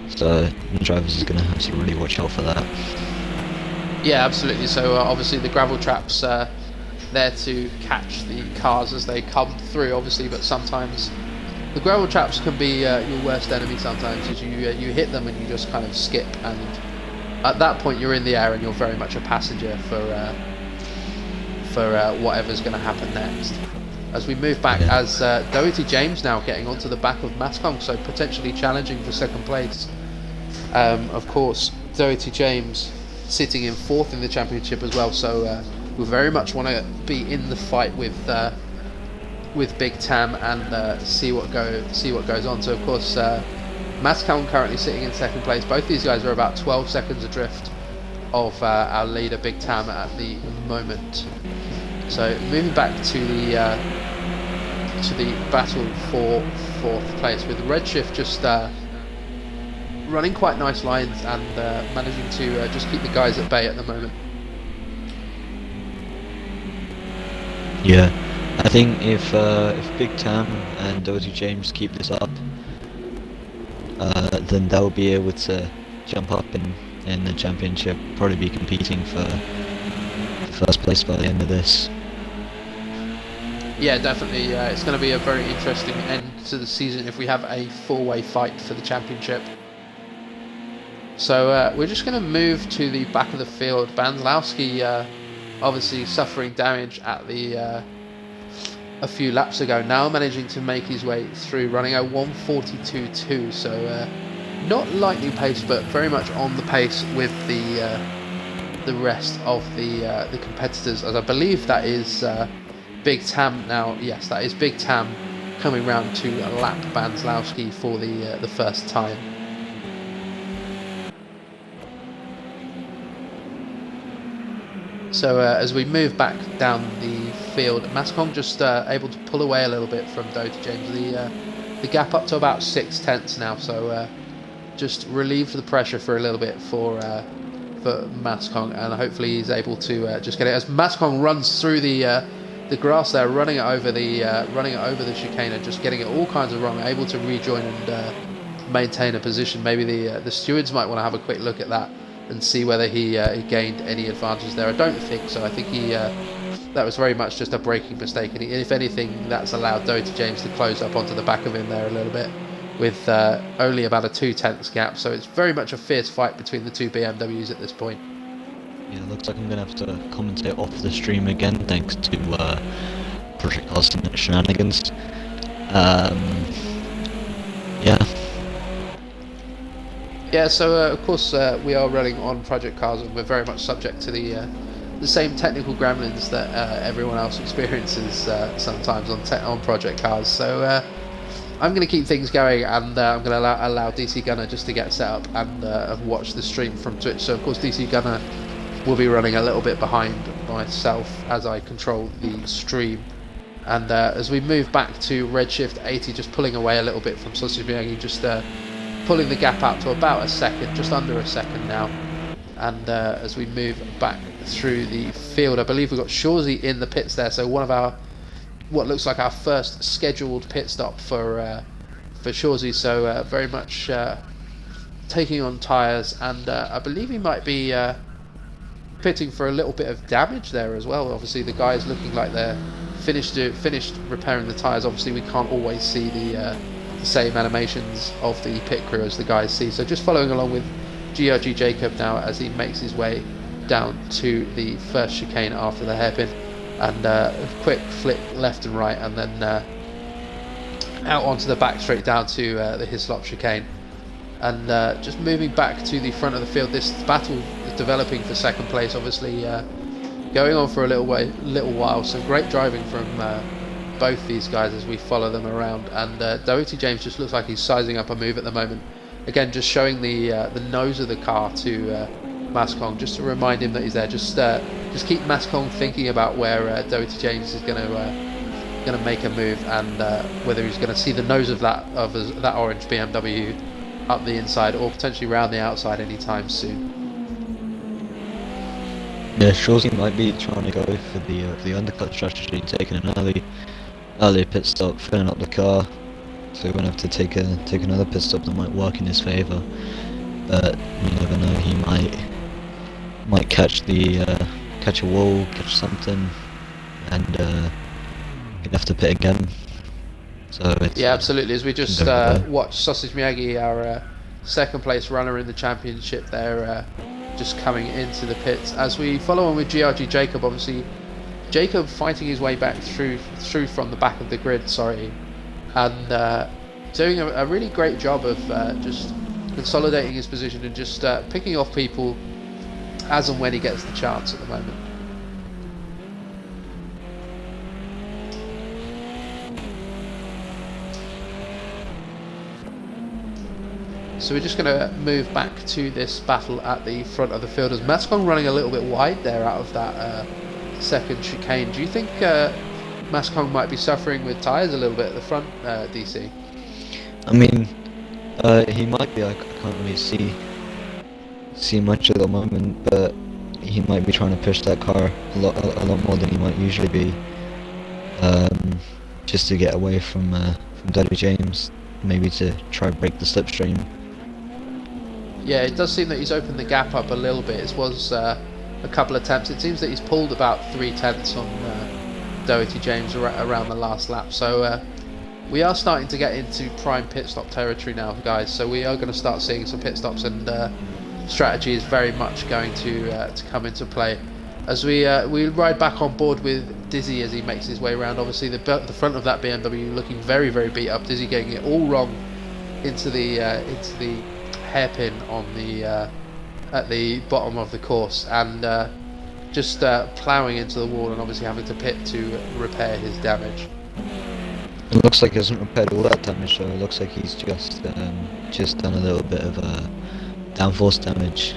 So the drivers are going to have to really watch out for that. Yeah, absolutely. So obviously the gravel traps there to catch the cars as they come through, obviously, but sometimes the gravel traps can be your worst enemy sometimes, as you hit them and you just kind of skip, and at that point you're in the air and you're very much a passenger for whatever's going to happen next. As we move back, as Doherty James now getting onto the back of Mascong, so potentially challenging for second place. Of course, Doherty James sitting in fourth in the championship as well, so we very much want to be in the fight with Big Tam and see what goes on. So of course, Mascong currently sitting in second place. Both these guys are about 12 seconds adrift of our leader Big Tam at the moment. So moving back to the battle for fourth place, with Redshift just running quite nice lines and managing to just keep the guys at bay at the moment. Yeah, I think if Big Tam and Doty James keep this up, then they'll be able to jump up in the championship, probably be competing for first place by the end of this. Yeah, definitely. It's going to be a very interesting end to the season if we have a four-way fight for the championship. So we're just going to move to the back of the field. Banzlowski obviously suffering damage at the a few laps ago, now managing to make his way through, running a 1:42.2. So not lightning pace, but very much on the pace with the rest of the competitors. As I believe that is Big Tam now. Yes, that is Big Tam coming round to lap Banzlowski for the first time. So as we move back down the field, Mascon just able to pull away a little bit from Doty James. The gap up to about 6/10 now, so just relieved the pressure for a little bit for Mascon, and hopefully he's able to just get it as Mascon runs through the grass there, running it over the chicane and just getting it all kinds of wrong, able to rejoin and maintain a position. Maybe the stewards might want to have a quick look at that and see whether he gained any advantage there. I don't think so. I think that was very much just a braking mistake, and if anything, that's allowed Doty James to close up onto the back of him there a little bit, with only about a 2/10 gap. So it's very much a fierce fight between the two BMWs at this point. Yeah, looks like I'm gonna have to commentate off the stream again, thanks to Project Cars shenanigans. Yeah. Yeah, so of course we are running on Project Cars, and we're very much subject to the same technical gremlins that everyone else experiences sometimes on Project Cars. So I'm going to keep things going, and I'm going to allow DC Gunner just to get set up and watch the stream from Twitch. So of course DC Gunner will be running a little bit behind myself as I control the stream. And as we move back to Redshift 80, just pulling away a little bit from Sausage Miyagi, just pulling the gap out to about a second, just under a second now. And as we move back through the field, I believe we've got Shawsey in the pits there, so one of our, what looks like our first scheduled pit stop for Shawsey, so very much taking on tyres, and I believe he might be pitting for a little bit of damage there as well. Obviously the guys looking like they're finished repairing the tyres. Obviously we can't always see the same animations of the pit crew as the guys see, so just following along with GRG Jacob now as he makes his way down to the first chicane after the hairpin, and a quick flick left and right, and then out onto the back straight down to the Hislop chicane, and just moving back to the front of the field. This battle is developing for second place, obviously going on for a little while. Some great driving from both these guys as we follow them around, and Doty James just looks like he's sizing up a move at the moment. Again, just showing the nose of the car to Mascon, just to remind him that he's there. Just keep Mascon thinking about where Doty James is going to make a move, and whether he's going to see the nose of that orange BMW up the inside or potentially round the outside anytime soon. Yeah, Shawsey might be trying to go for the undercut strategy, taking an early pit stop, filling up the car, so we're gonna have to take another pit stop that might work in his favour. But you never know, he might catch a wall, catch something, and he'd have to pit again. So yeah, absolutely. As we just watch Sausage Miyagi, our second place runner in the championship, there just coming into the pits. As we follow on with GRG Jacob, obviously Jacob fighting his way back through from the back of the grid, and doing a really great job of just consolidating his position and just picking off people as and when he gets the chance at the moment. So we're just going to move back to this battle at the front of the field, as Mascon running a little bit wide there out of that second chicane. Do you think Mascon might be suffering with tyres a little bit at the front, DC? I mean, He might be. I can't really see much at the moment, but he might be trying to push that car a lot more than he might usually be, just to get away from Daddy James, maybe to try break the slipstream. Yeah, it does seem that he's opened the gap up a little bit. It was a couple of attempts. It seems that he's pulled about 3/10 on Doherty James around the last lap. So we are starting to get into prime pit stop territory now, guys. So we are going to start seeing some pit stops, and strategy is very much going to come into play as we ride back on board with Dizzy as he makes his way around. Obviously, the front of that BMW looking very, very beat up. Dizzy getting it all wrong into the hairpin on the at the bottom of the course, and just ploughing into the wall, and obviously having to pit to repair his damage. It looks like he hasn't repaired all that damage, so it looks like he's just done a little bit of downforce damage.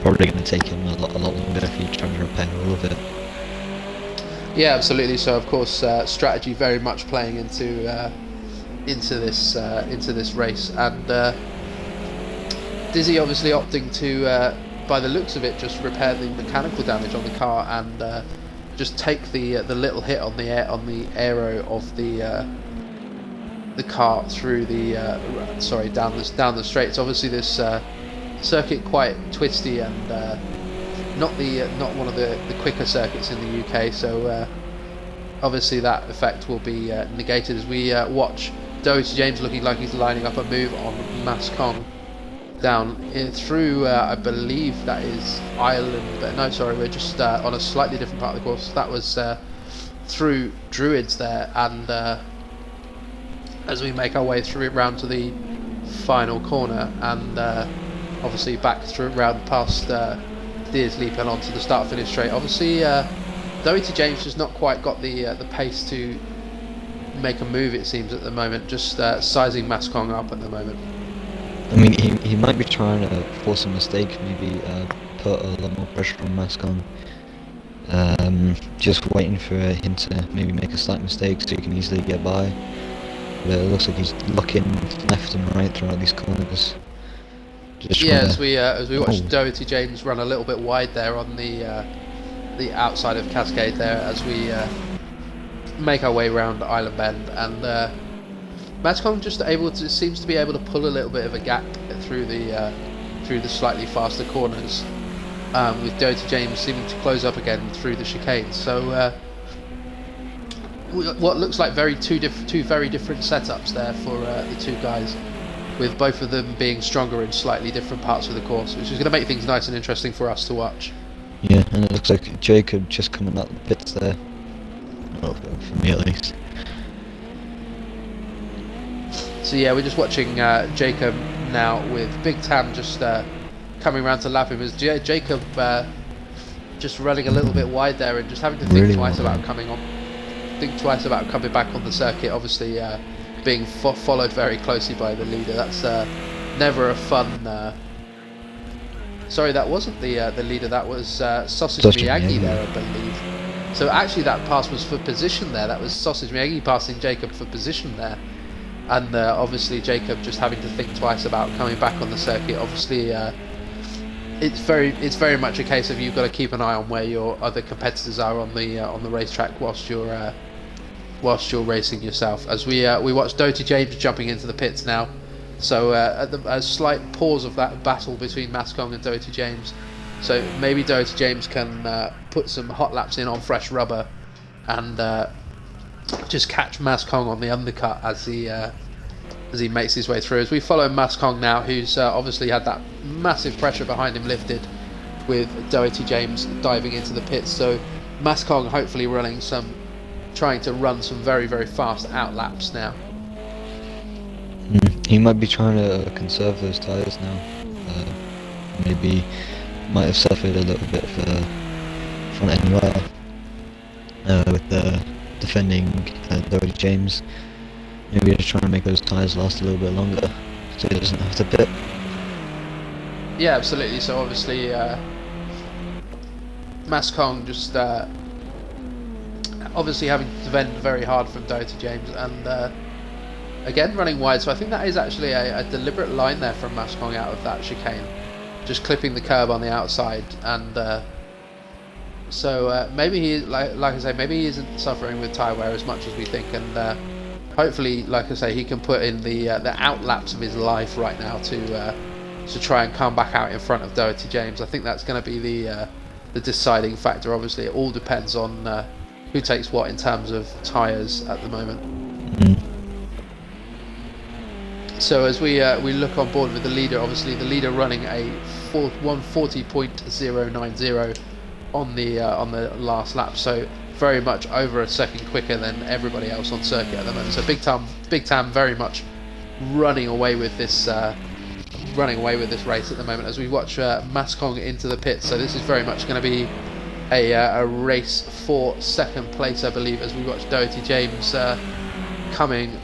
Probably going to take him a lot longer if he tries to repair all of it. Yeah, absolutely. So of course, strategy very much playing into this race, and Dizzy obviously opting to, by the looks of it, just repair the mechanical damage on the car and just take the little hit on the aero of the car through the down the straights. Obviously, this circuit quite twisty and not one of the quicker circuits in the UK. So obviously that effect will be negated as we watch Doherty James looking like he's lining up a move on Mascon down through I believe that is Ireland, but no, sorry, we're just on a slightly different part of the course. That was through Druids there, and as we make our way through it round to the final corner, and obviously back through round past Deers Leap and onto the start finish straight. Obviously Doherty James has not quite got the pace to make a move, it seems, at the moment, just sizing Mascon up at the moment. I mean, he might be trying to force a mistake, maybe put a lot more pressure on Mascon. Just waiting for him to maybe make a slight mistake so he can easily get by. But it looks like he's looking left and right throughout these corners. Yeah, as we watch Doherty James run a little bit wide there on the outside of Cascade there, as we make our way around Island Bend, and Mascon just seems to be able to pull a little bit of a gap through the slightly faster corners, with Doherty James seeming to close up again through the chicanes. So what looks like two very different setups there for the two guys, with both of them being stronger in slightly different parts of the course, which is going to make things nice and interesting for us to watch. Yeah, and it looks like Jacob just coming out the pits there. Well, for me at least. So yeah, we're just watching Jacob now with Big Tam just coming around to lap him, as Jacob just running a little bit wide there and just having to think twice about coming back on the circuit. Obviously being followed very closely by the leader. That's never a fun... Sorry, that wasn't the leader, that was Sausage Miyagi there, I believe. So actually that pass was for position there. That was Sausage Miyagi passing Jacob for position there. And obviously Jacob just having to think twice about coming back on the circuit. Obviously it's very much a case of you've got to keep an eye on where your other competitors are on the racetrack whilst you're racing yourself. As we watch Doherty James jumping into the pits now. So a slight pause of that battle between Mascon and Doherty James. So maybe Doherty James can put some hot laps in on fresh rubber and just catch Mascon on the undercut as he makes his way through. As we follow Mascon now, who's obviously had that massive pressure behind him lifted with Doherty James diving into the pits. So Mascon hopefully trying to run some very, very fast out laps now. He might be trying to conserve those tyres now. Maybe might have suffered a little bit for front end wear with the defending Doherty James. Maybe just trying to make those tyres last a little bit longer so he doesn't have to pit. Yeah, absolutely. So obviously Mascon just obviously having to defend very hard from Doherty James, and again running wide. So I think that is actually a deliberate line there from Mascong out of that chicane, just clipping the curb on the outside. And so maybe he, like I say, maybe he isn't suffering with tyre wear as much as we think, and hopefully, like I say, he can put in the outlaps of his life right now to try and come back out in front of Doherty James. I think that's going to be the deciding factor. Obviously, it all depends on who takes what in terms of tyres at the moment. So as we look on board with the leader, obviously the leader running a 140.090 on the last lap, so very much over a second quicker than everybody else on circuit at the moment. So Big Tam very much running away with this race at the moment as we watch Mascong into the pits. So this is very much going to be a race for second place, I believe, as we watch Doherty James coming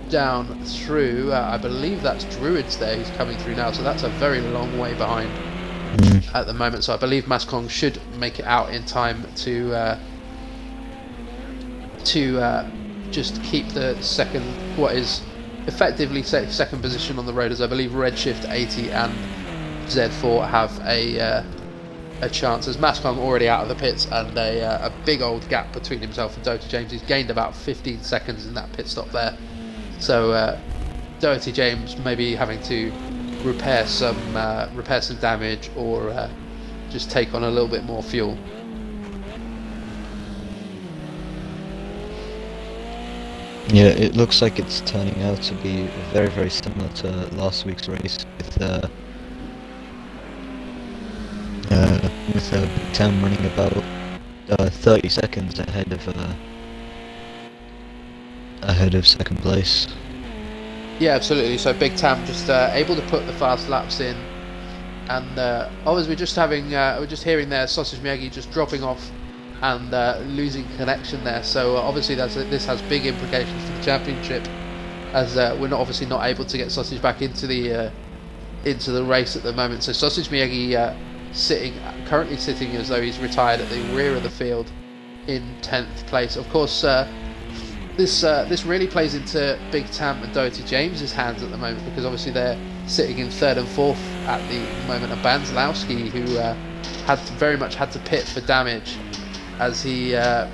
down through. I believe that's Druids there. He's coming through now, so that's a very long way behind at the moment. So I believe Mascong should make it out in time to just keep the second, what is effectively second position on the road, as I believe Redshift 80 and Z4 have a chance, as Mascong already out of the pits, and a big old gap between himself and Doherty James. He's gained about 15 seconds in that pit stop there. So Doherty James maybe having to repair some damage, or just take on a little bit more fuel. Yeah, it looks like it's turning out to be very, very similar to last week's race, with Big Tam running about 30 seconds ahead of second place. Yeah, absolutely. So Big Tam just able to put the fast laps in, and obviously we're just hearing there Sausage Miyagi just dropping off and losing connection there. So obviously this has big implications for the championship, as we're not able to get Sausage back into the race at the moment. So Sausage Miyagi currently sitting as though he's retired at the rear of the field in 10th place. Of course, this really plays into Big Tam and Doherty James's hands at the moment, because obviously they're sitting in 3rd and 4th at the moment. And Banzlowski, who very much had to pit for damage, as he at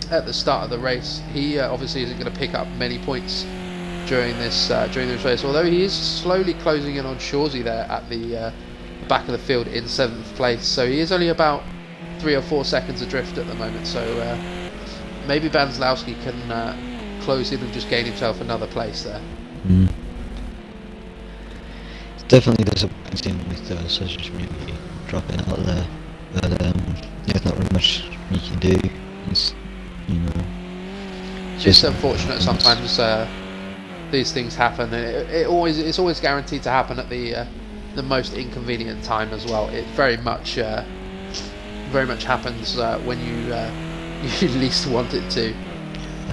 the start of the race, he obviously isn't going to pick up many points during this race, although he is slowly closing in on Shawsey there at the back of the field in 7th place. So he is only about 3 or 4 seconds adrift at the moment. So maybe Banzlowski can close in and just gain himself another place there. It's definitely disappointing with Sausage Miyagi dropping out there, but there's not really much you can do. It's, just unfortunate sometimes. These things happen, and it's always guaranteed to happen at the most inconvenient time as well. It very much happens when you least want it to.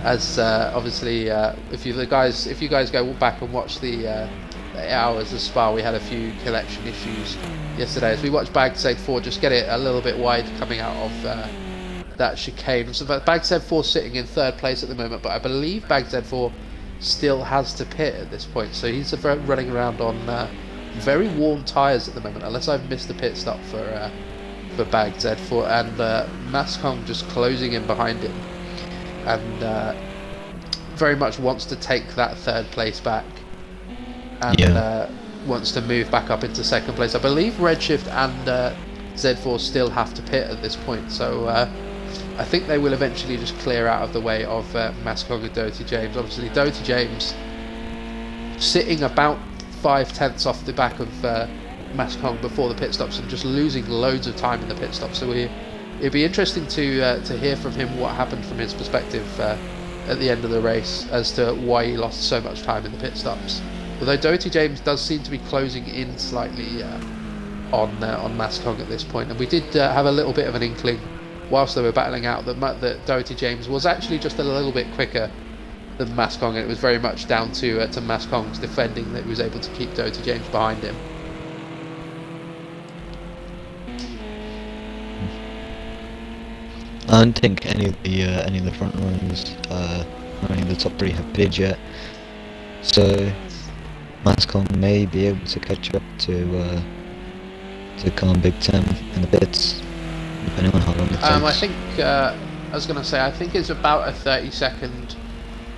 As obviously, if you guys go back and watch the hours of Spa, we had a few collection issues yesterday as we watched Bag Z4 just get it a little bit wide coming out of that chicane. So Bag Z4 sitting in 3rd place at the moment, but I believe Bag Z4 still has to pit at this point, so he's running around on very warm tyres at the moment, unless I've missed the pit stop for Bag Z4, and Mascong just closing in behind him, and very much wants to take that 3rd place back, and wants to move back up into 2nd place. I believe Redshift and Z4 still have to pit at this point, so I think they will eventually just clear out of the way of Mascong and Doherty James. Obviously Doherty James sitting about 5/10 off the back of Mascong before the pit stops, and just losing loads of time in the pit stop. So it'd be interesting to hear from him what happened from his perspective at the end of the race as to why he lost so much time in the pit stops. Although Doherty James does seem to be closing in slightly on Mascong at this point, and we did have a little bit of an inkling whilst they were battling out that Doherty James was actually just a little bit quicker than Mascong, and it was very much down to Mascong's defending that he was able to keep Doherty James behind him. I don't think any of the front runners running the top 3 have pitted yet. So Mascom may be able to catch up to Khan Big Ten in the pits, depending on how long it takes. I think I was going to say I think it's about a 30-second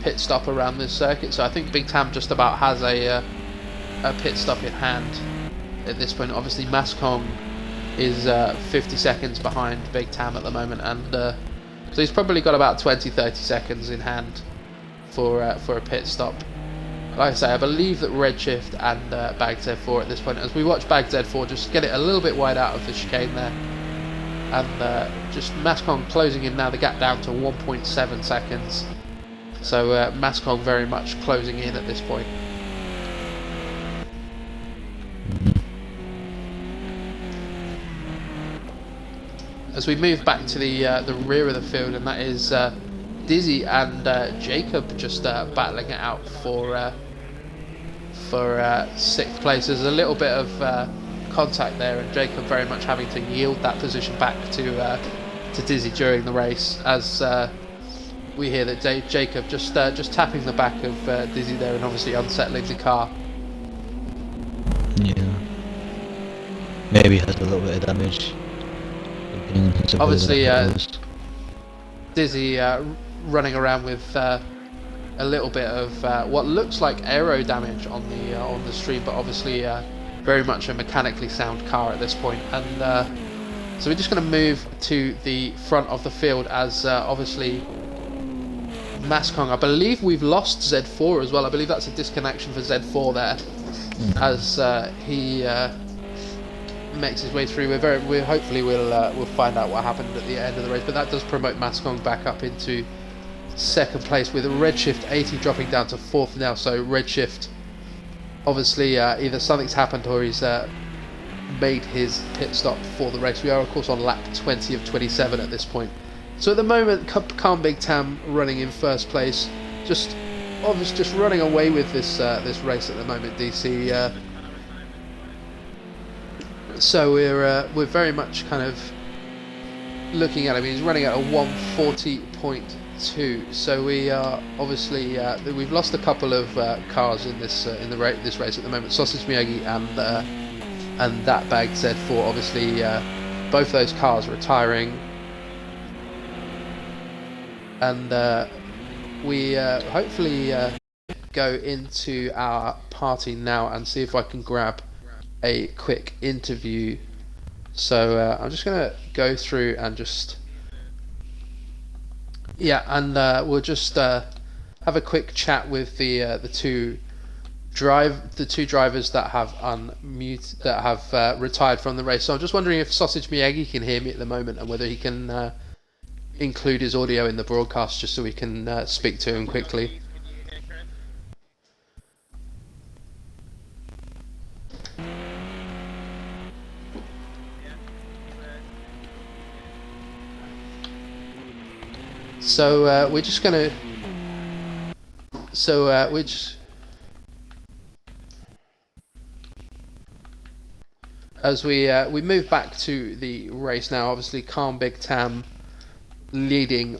pit stop around this circuit. So I think Big Tam just about has a pit stop in hand at this point. Obviously, Mascom is 50 seconds behind Big Tam at the moment, and so he's probably got about 20-30 seconds in hand for a pit stop. Like I say, I believe that Redshift and Bag Z4 at this point, as we watch Bag Z4 just get it a little bit wide out of the chicane there, and just Mascom closing in now, the gap down to 1.7 seconds. So Mascom very much closing in at this point. As we move back to the rear of the field, and that is Dizzy and Jacob just battling it out for 6th place. There's a little bit of contact there, and Jacob very much having to yield that position back to Dizzy during the race, as we hear that Jacob just tapping the back of Dizzy there, and obviously unsettling the car. Yeah. Maybe has a little bit of damage. Obviously, Dizzy running around with a little bit of what looks like aero damage on the stream, but obviously very much a mechanically sound car at this point. And so we're just going to move to the front of the field, as obviously Mascom, I believe we've lost Z4 as well. I believe that's a disconnection for Z4 there, as he makes his way through. We're hopefully we'll find out what happened at the end of the race, but that does promote Mascom back up into 2nd place, with Redshift 80 dropping down to 4th now. So Redshift, obviously either something's happened or he's made his pit stop for the race. We are of course on lap 20 of 27 at this point. So at the moment, Khan Big Tam running in 1st place, just running away with this race at the moment, DC. So we're very much kind of looking at him. He's running at a 140.2. So we are obviously we've lost a couple of cars in this race at the moment. Sausage Miyagi and that Bag Z4. Obviously, both those cars retiring, and we hopefully go into our party now and see if I can grab a quick interview. So I'm just going to go through and just we'll just have a quick chat with the two drivers that have retired from the race. So I'm just wondering if Sausage Miyagi can hear me at the moment, and whether he can include his audio in the broadcast, just so we can speak to him quickly. So we're just gonna. So we just. As we move back to the race now, obviously Khan Big Tam leading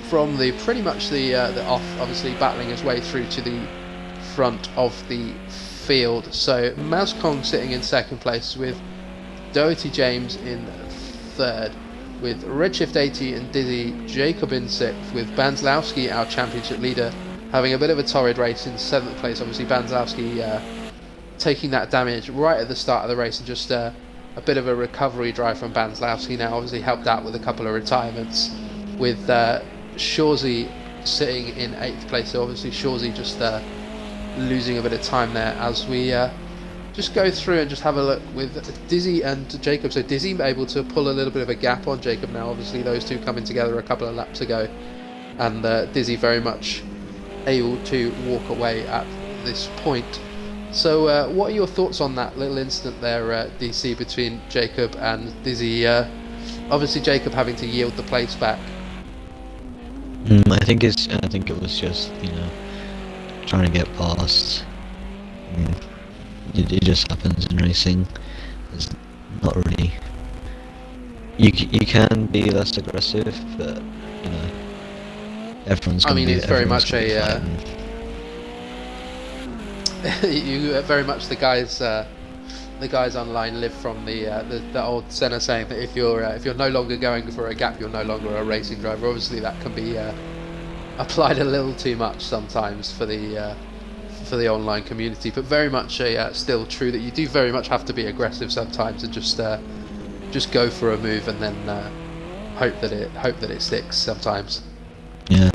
from the pretty much the off, obviously battling his way through to the front of the field. So Mascom sitting in 2nd place, with Doherty James in 3rd, with Redshift 80 and Dizzy Jacob in 6th, with Banzlowski, our championship leader, having a bit of a torrid race in 7th place. Obviously Banzlowski taking that damage right at the start of the race, and just a bit of a recovery drive from Banzlowski now, obviously helped out with a couple of retirements, with Shorzy sitting in 8th place. So obviously Shorzy just losing a bit of time there, as we just go through and just have a look with Dizzy and Jacob. So Dizzy able to pull a little bit of a gap on Jacob now, obviously those two coming together a couple of laps ago, and Dizzy very much able to walk away at this point. So what are your thoughts on that little incident there, DC, between Jacob and Dizzy? Obviously Jacob having to yield the place back. I think it was just, trying to get past. It just happens in racing. It's not really. You can be less aggressive, but everyone's. I mean, it's very much a. you very much the guys online live from the old Senna saying that if you're no longer going for a gap, you're no longer a racing driver. Obviously, that can be applied a little too much sometimes for the online community, but very much still true that you do very much have to be aggressive sometimes and just go for a move and then hope that it sticks sometimes. Yeah.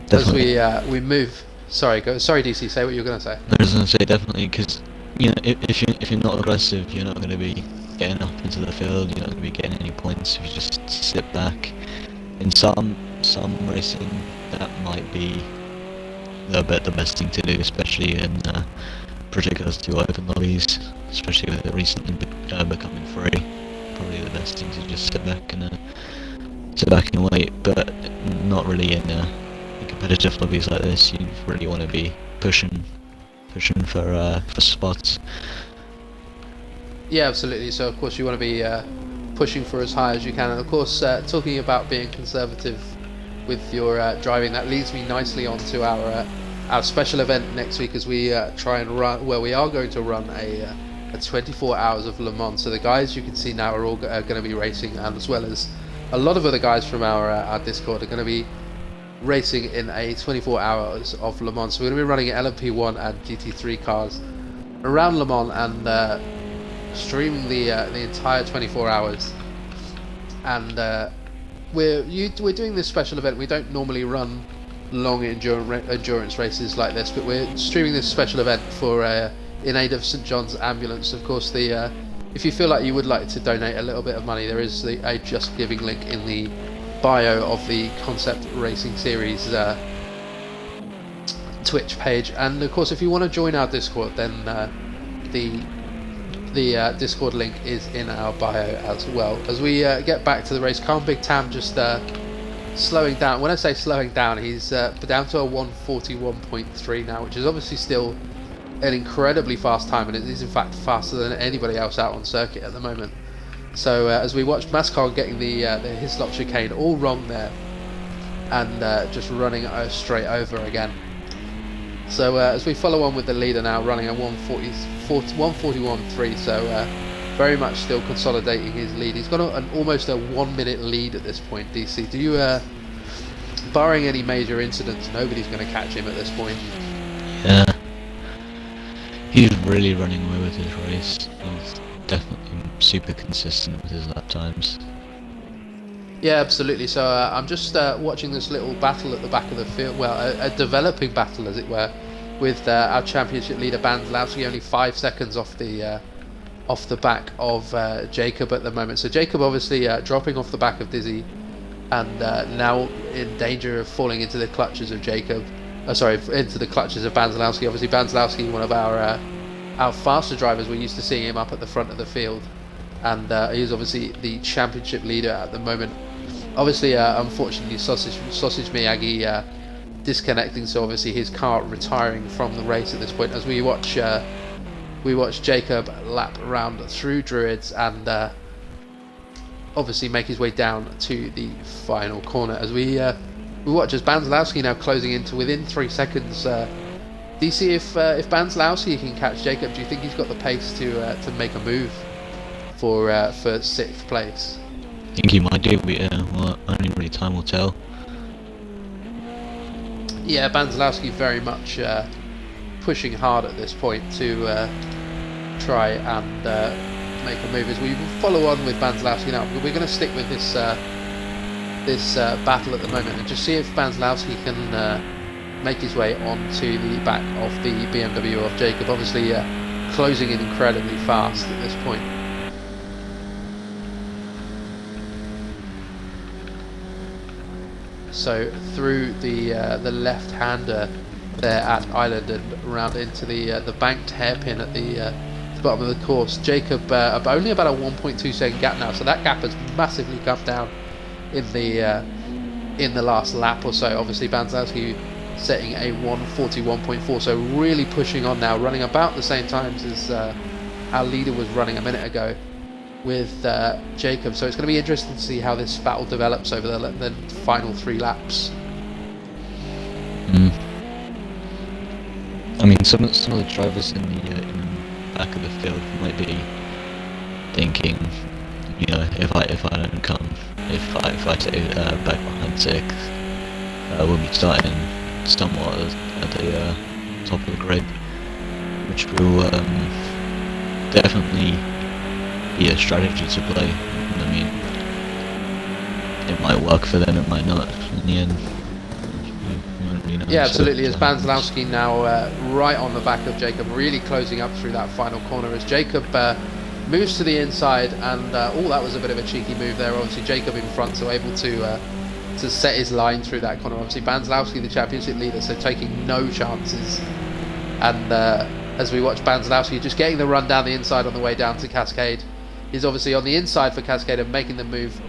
Definitely. As we move. Sorry, DC. Say what you're going to say. I was going to say definitely, because if you're not aggressive, you're not going to be getting up into the field. You're not going to be getting any points if you just sit back. In some racing, that might be the best thing to do, especially in particulars to open lobbies, especially with it recently becoming free. Probably the best thing to just sit back and wait, but not really in competitive lobbies like this. You really want to be pushing for spots. Yeah, absolutely. So of course you want to be pushing for as high as you can, and of course talking about being conservative with your driving, that leads me nicely on to our special event next week, as we try and run. Well, we are going to run a 24 hours of Le Mans. So the guys you can see now are all going to be racing, and as well as a lot of other guys from our Discord are going to be racing in a 24 hours of Le Mans. So we're going to be running LMP1 and GT3 cars around Le Mans and streaming the entire 24 hours. And we're doing this special event. We don't normally run long endurance races like this, but we're streaming this special event for in aid of St John's Ambulance. Of course, if you feel like you would like to donate a little bit of money, there is a Just Giving link in the bio of the Concept Racing Series Twitch page. And of course, if you want to join our Discord, then the Discord link is in our bio as well. As we get back to the race, Calm Big Tam just slowing down. When I say slowing down, he's down to a 141.3 now, which is obviously still an incredibly fast time, and it is in fact faster than anybody else out on circuit at the moment. So as we watch Mascon getting the Hislop chicane all wrong there, and just running straight over again. So as we follow on with the leader now, running a 141.3, so very much still consolidating his lead. He's got almost a 1 minute lead at this point. DC, do you, barring any major incidents, nobody's going to catch him at this point? Yeah, he's really running away with his race. He's definitely super consistent with his lap times. Yeah, absolutely. So I'm just watching this little battle at the back of the field, well, a developing battle as it were, with our championship leader Banzlowski only 5 seconds off the back of Jacob at the moment. So Jacob obviously dropping off the back of Dizzy, and now in danger of falling into the clutches of Jacob. Into the clutches of Banzlowski. Obviously Banzlowski, one of our faster drivers. We're used to seeing him up at the front of the field, and he's obviously the championship leader at the moment. Obviously, unfortunately, Sausage Miyagi disconnecting, so obviously his car retiring from the race at this point. As we watch Jacob lap around through Druids and obviously make his way down to the final corner. As we watch as Banzlowski now closing into within 3 seconds. DC, if Banzlowski can catch Jacob, do you think he's got the pace to make a move for 6th place? I think he might do, but well, only really time will tell. Yeah, Banzlowski very much pushing hard at this point to try and make a move. As we follow on with Banzlowski now, we're going to stick with this battle at the moment and just see if Banzlowski can make his way onto the back of the BMW of Jacob. Obviously closing in incredibly fast at this point. So through the left-hander there at Island and round into the banked hairpin at the bottom of the course. Jacob only about a 1.2 second gap now, so that gap has massively come down in the last lap or so. Obviously Banzlowski setting a 141.4, so really pushing on now, running about the same times as our leader was running a minute ago with Jacob. So it's going to be interesting to see how this battle develops over the final 3 laps. I mean, some of the drivers in the back of the field might be thinking, you know, if I don't come, if I take back behind sixth, we'll be starting somewhat at the top of the grid, which will definitely be a strategy to play. I mean, it might work for them, it might not in the end. Yeah, absolutely. As Banzlowski now right on the back of Jacob, really closing up through that final corner as Jacob moves to the inside, and that was a bit of a cheeky move there. Obviously Jacob in front, so able to set his line through that corner. Obviously Banzlowski, the championship leader, so taking no chances. And as we watch Banzlowski just getting the run down the inside on the way down to Cascade, he's obviously on the inside for Cascade and making the move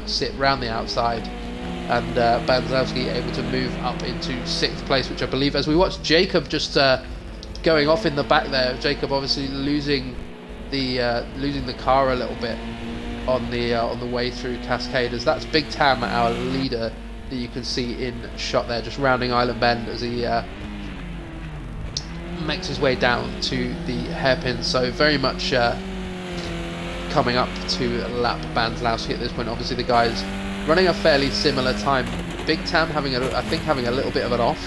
sit round the outside. And Banzlowski able to move up into 6th place, which I believe, as we watch Jacob just going off in the back there, Jacob obviously losing the car a little bit on the way through Cascade, as that's Big Tam, our leader, that you can see in shot there, just rounding Island Bend as he makes his way down to the hairpin. So very much coming up to lap Banzlowski at this point. Obviously the guys running a fairly similar time. Big Tam having a little bit of an off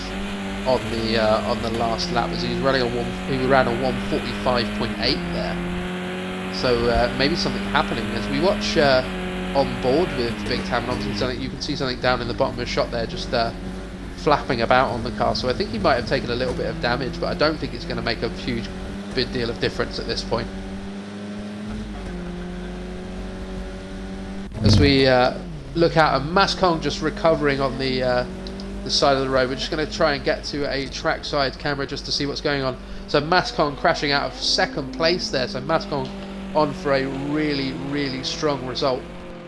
on the last lap, as he ran a 1:45.8 there. So maybe something happening as we watch on board with Big Tam, and obviously you can see something down in the bottom of the shot there, just flapping about on the car. So I think he might have taken a little bit of damage, but I don't think it's going to make a big deal of difference at this point. As we look out, and Mascong just recovering on the side of the road. We're just going to try and get to a trackside camera just to see what's going on. So Mascong crashing out of 2nd place there. So Mascong on for a really, really strong result.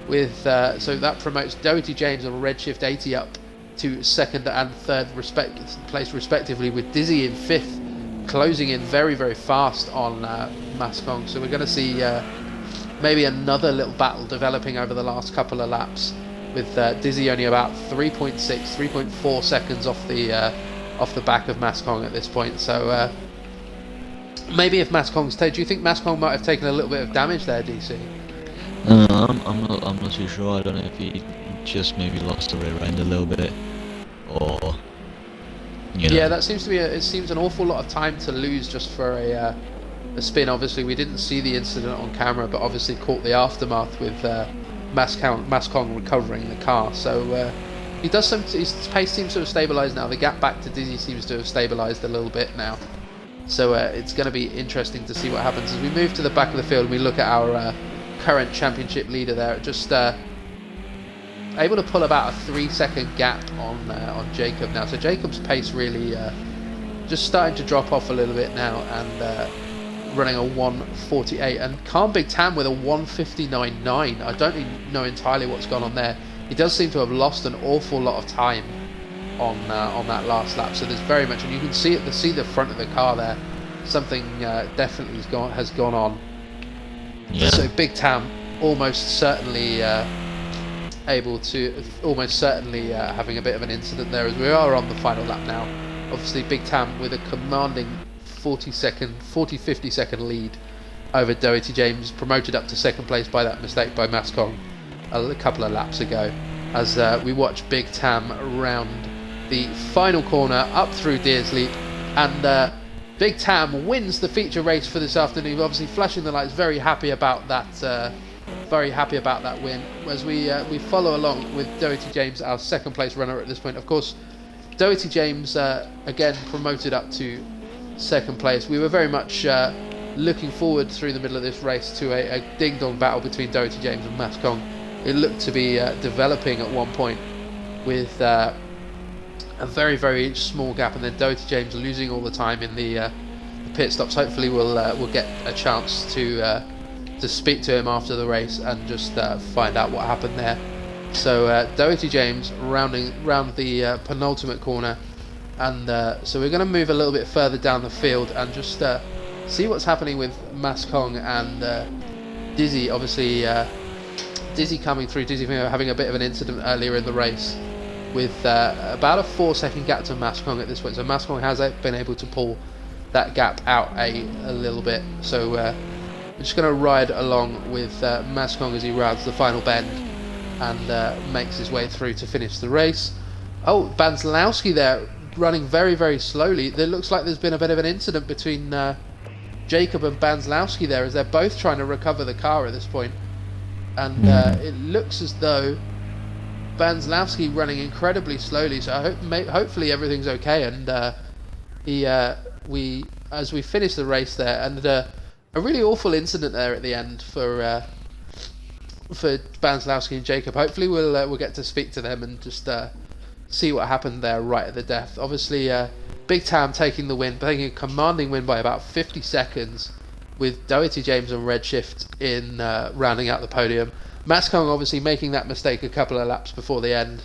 With so that promotes Doherty James and Redshift 80 up to 2nd and 3rd place respectively, with Dizzy in 5th, closing in very, very fast on Mascong. So we're going to see maybe another little battle developing over the last couple of laps, with Dizzy only about 3.4 seconds off the back of Mascong at this point. So maybe if Mascong's do you think Mascong might have taken a little bit of damage there, DC? I'm not too sure. I don't know if he just maybe lost the rear end a little bit, or yeah, that seems to be it seems an awful lot of time to lose just for a spin. Obviously we didn't see the incident on camera, but obviously caught the aftermath with Mascong recovering the car. So his pace seems to have stabilised now. The gap back to Dizzy seems to have stabilised a little bit now. So it's going to be interesting to see what happens as we move to the back of the field and we look at our current championship leader there, just able to pull about a 3-second gap on Jacob now. So Jacob's pace really just starting to drop off a little bit now, and running a 1:48, and Calm Big Tam with a 1:59.9. I don't know entirely what's gone on there. He does seem to have lost an awful lot of time on that last lap. So there's very much, and you can see the front of the car there. Something definitely has gone on. Yeah. So Big Tam almost certainly having a bit of an incident there, as we are on the final lap now. Obviously Big Tam with a commanding 50 second lead over Doherty James, promoted up to 2nd place by that mistake by Mascong a couple of laps ago, as we watch Big Tam round the final corner up through Deersley, and Big Tam wins the feature race for this afternoon. Obviously flashing the lights, very happy about that win, as we follow along with Doherty James, our 2nd place runner at this point. Of course, Doherty James again promoted up to 2nd place. We were very much looking forward through the middle of this race to a ding-dong battle between Doherty James and Mascong. It looked to be developing at one point, with a very, very small gap, and then Doherty James losing all the time in the pit stops. Hopefully we'll get a chance to speak to him after the race and just find out what happened there. So Doherty James round the penultimate corner, and so we're going to move a little bit further down the field and just see what's happening with Mascong and Dizzy. Obviously Dizzy coming through, Dizzy having a bit of an incident earlier in the race, with about a 4-second gap to Mascong at this point. So Mascong has been able to pull that gap out a little bit. So we're just going to ride along with Mascong as he rounds the final bend and makes his way through to finish the race. Oh, Banslowski there running very, very slowly. It looks like there's been a bit of an incident between Jacob and Banslowski there, as they're both trying to recover the car at this point. And it looks as though Banslowski running incredibly slowly, so hopefully everything's okay. And as we finish the race there, and a really awful incident there at the end for Banslowski and Jacob. Hopefully we'll get to speak to them and just see what happened there right at the death. Obviously, Big Tam taking the win, taking a commanding win by about 50 seconds, with Doherty James and Redshift in rounding out the podium. Mascong obviously making that mistake a couple of laps before the end,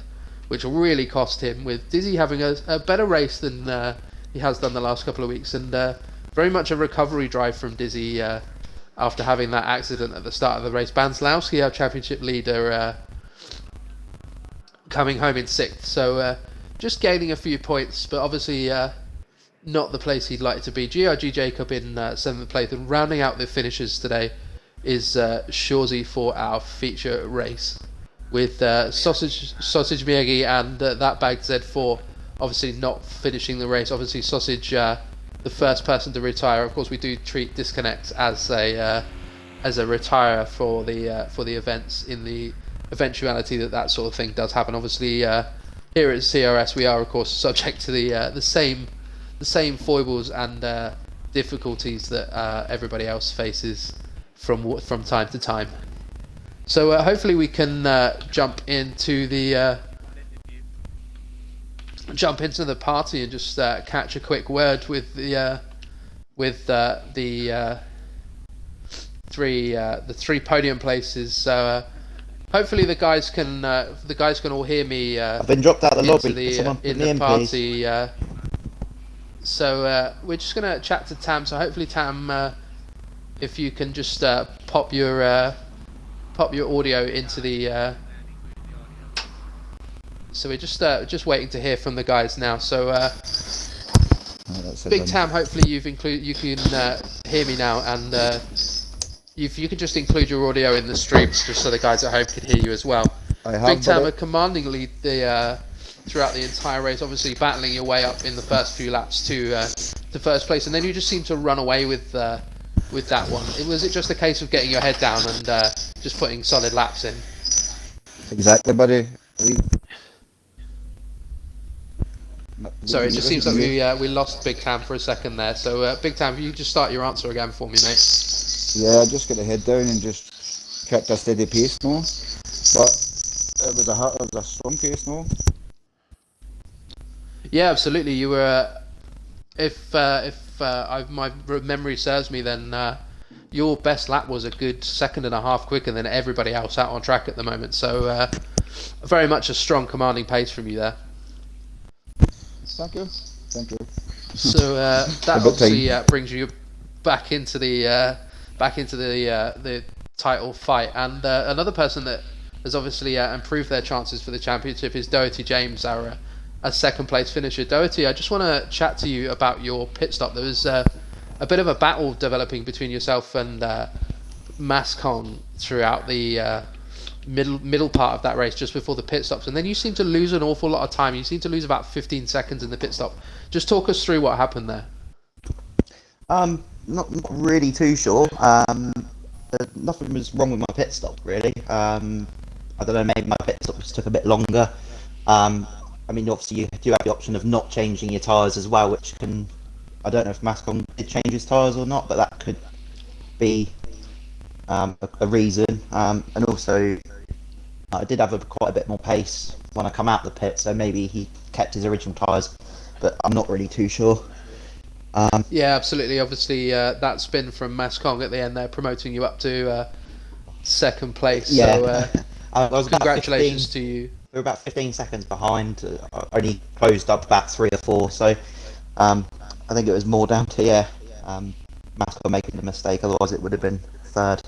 which really cost him, with Dizzy having a better race than he has done the last couple of weeks, and very much a recovery drive from Dizzy after having that accident at the start of the race. Banslowski, our championship leader, coming home in 6th, so just gaining a few points, but obviously not the place he'd like to be. GRG Jacob in 7th place, and rounding out the finishers today is Shorzy for our feature race, with Sausage Miyagi and that bag Z4 obviously not finishing the race. Obviously Sausage, the first person to retire. Of course, we do treat Disconnect as a retire for the events, in the eventuality that sort of thing does happen. Obviously, here at CRS, we are of course subject to the same foibles and difficulties that everybody else faces from time to time. So hopefully we can jump into the party and just catch a quick word with the three podium places. So hopefully the guys can all hear me. I've been dropped out of the lobby. In the party. So we're just gonna chat to Tam. So hopefully Tam, if you can just pop your audio into the. So we're just waiting to hear from the guys now. So Big Tam, hopefully you can hear me now, and if you can just include your audio in the stream, just so the guys at home can hear you as well. Big Tam, a commanding lead throughout the entire race, obviously battling your way up in the first few laps to first place, and then you just seem to run away with that one. Was it just a case of getting your head down and just putting solid laps in? Exactly, buddy. Sorry, it just seems like we lost Big Tam for a second there. So Big Tam, if you just start your answer again for me, mate. Yeah, just get the head down and just kept a steady pace, no. But it was a strong pace, no. Yeah, absolutely. You were, if my memory serves me, then your best lap was a good 2.5 quicker than everybody else out on track at the moment. So very much a strong, commanding pace from you there. Thank you. So that obviously brings you back into the title fight, and another person that has obviously improved their chances for the championship is Doherty James, our second place finisher. Doherty, I just want to chat to you about your pit stop. There was a bit of a battle developing between yourself and Mascon throughout the middle part of that race, just before the pit stops, and then you seem to lose an awful lot of time. You seem to lose about 15 seconds in the pit stop. Just talk us through what happened there. Not really too sure. Nothing was wrong with my pit stop, really. I don't know, maybe my pit stop just took a bit longer. I mean, obviously you do have the option of not changing your tyres as well, which can, I don't know if Mascon did change his tyres or not, but that could be a reason. And also, I did have quite a bit more pace when I come out the pit, so maybe he kept his original tyres, but I'm not really too sure. Yeah, absolutely. Obviously, that spin from Mascon at the end there, promoting you up to second place. Yeah. So, I was congratulations to you. We were about 15 seconds behind. I only closed up about 3 or 4, so I think it was more down to Mascon making the mistake. Otherwise, it would have been third.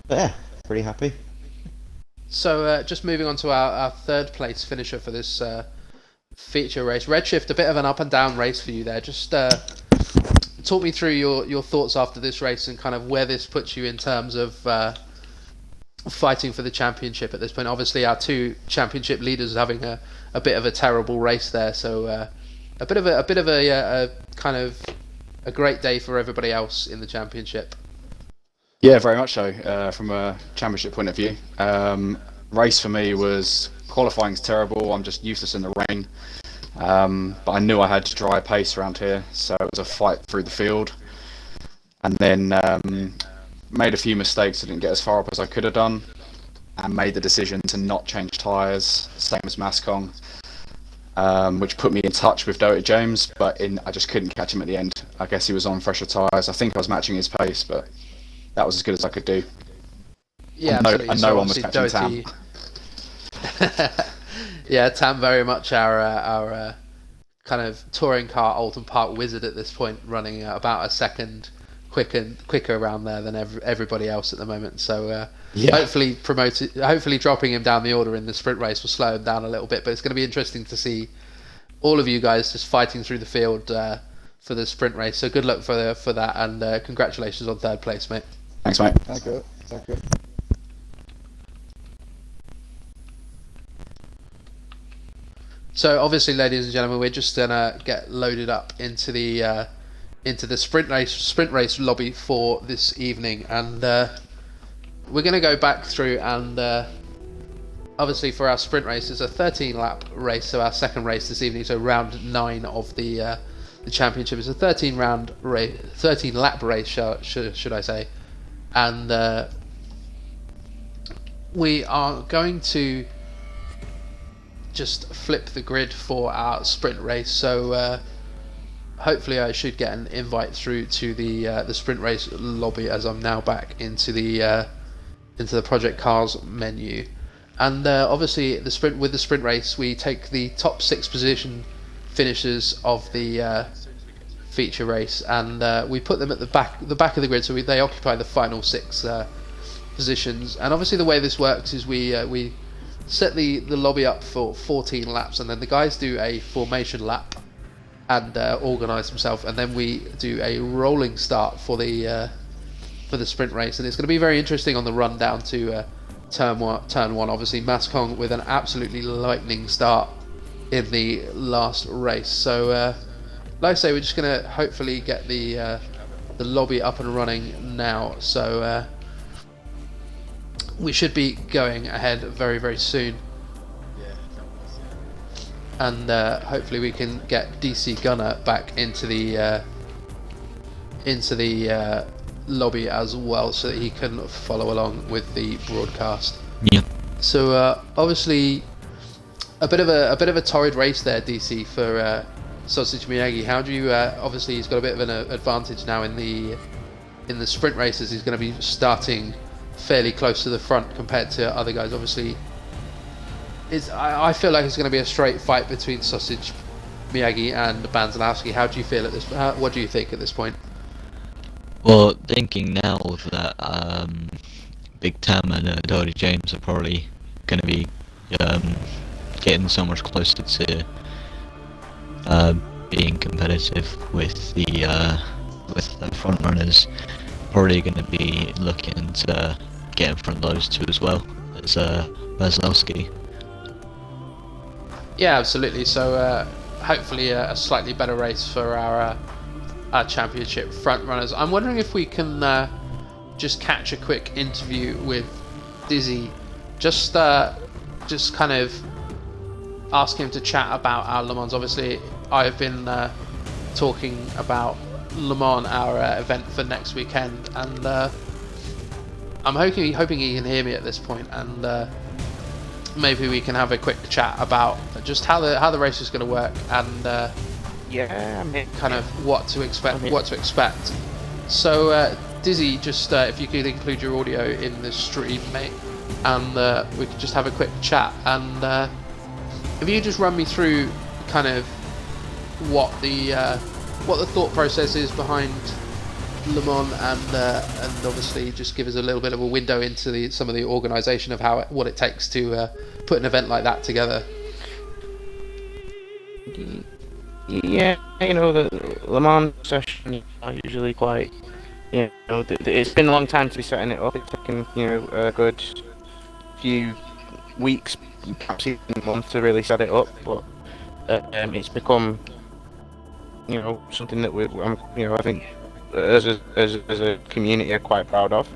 But yeah, pretty happy. So just moving on to our third place finisher for this feature race. Redshift, a bit of an up and down race for you there. Just talk me through your thoughts after this race and kind of where this puts you in terms of fighting for the championship at this point. Obviously, our two championship leaders are having a bit of a terrible race there, so a bit of a kind of a great day for everybody else in the championship. Yeah, very much so. From a championship point of view, race for me was qualifying's terrible. I'm just useless in the rain, but I knew I had to drive pace around here, so it was a fight through the field. And then made a few mistakes. I didn't get as far up as I could have done, and made the decision to not change tyres, same as Mascong, which put me in touch with Doherty James, but I just couldn't catch him at the end. I guess he was on fresher tyres. I think I was matching his pace, but that was as good as I could do. Yeah, absolutely. And no so one was catching Doherty... Tam. Yeah, Tam very much our kind of touring car Alton Park wizard at this point, running about a second quicker around there than everybody else at the moment. So hopefully dropping him down the order in the sprint race will slow him down a little bit. But it's going to be interesting to see all of you guys just fighting through the field for the sprint race. So good luck for that, and congratulations on third place, mate. Thanks, mate. Thank you. So obviously, ladies and gentlemen, we're just gonna get loaded up into the sprint race lobby for this evening, and we're gonna go back through and obviously for our sprint race, it's a 13 lap race, so our second race this evening, so round 9 of the championship is a 13 lap race, should I say, and we are going to just flip the grid for our sprint race. So hopefully I should get an invite through to the sprint race lobby, as I'm now back into the Project Cars menu. And obviously the sprint race, we take the top 6 position finishers of the feature race, and we put them at the back of the grid, so they occupy the final 6 positions. And obviously the way this works is we set the lobby up for 14 laps, and then the guys do a formation lap and organise themselves, and then we do a rolling start for the sprint race. And it's going to be very interesting on the run down to turn one. Obviously Mascong with an absolutely lightning start in the last race. So like I say, we're just going to hopefully get the lobby up and running now. So we should be going ahead very, very soon, and hopefully we can get DC Gunner back into the lobby as well, so that he can follow along with the broadcast. Yeah. So obviously a bit of a torrid race there, DC, for Sausage Miyagi. How do you? Obviously he's got a bit of an advantage now in the sprint races. He's going to be starting fairly close to the front compared to other guys. Obviously, I feel like it's going to be a straight fight between Sausage Miyagi and Banzanowski. How do you feel at this? What do you think at this point? Well, thinking now that Big Tam and Doherty James are probably going to be getting so much closer to being competitive with the front runners, probably going to be looking to get in front of those two as well as Vasilevsky. Yeah, absolutely. So hopefully a slightly better race for our championship front runners. I'm wondering if we can just catch a quick interview with Dizzy, just kind of ask him to chat about our Le Mans. Obviously, I've been talking about Le Mans, our event for next weekend, and I'm hoping he can hear me at this point, and maybe we can have a quick chat about just how the race is going to work, and kind of what to expect. So Dizzy, just if you could include your audio in the stream, mate, and we could just have a quick chat, and if you just run me through kind of what the thought process is behind Le Mans and obviously just give us a little bit of a window into some of the organisation of what it takes to put an event like that together? Yeah, the Le Mans sessions are usually quite, it's been a long time to be setting it up. It's taken, a good few weeks, perhaps even a month to really set it up, but it's become, something that I think as a community are quite proud of.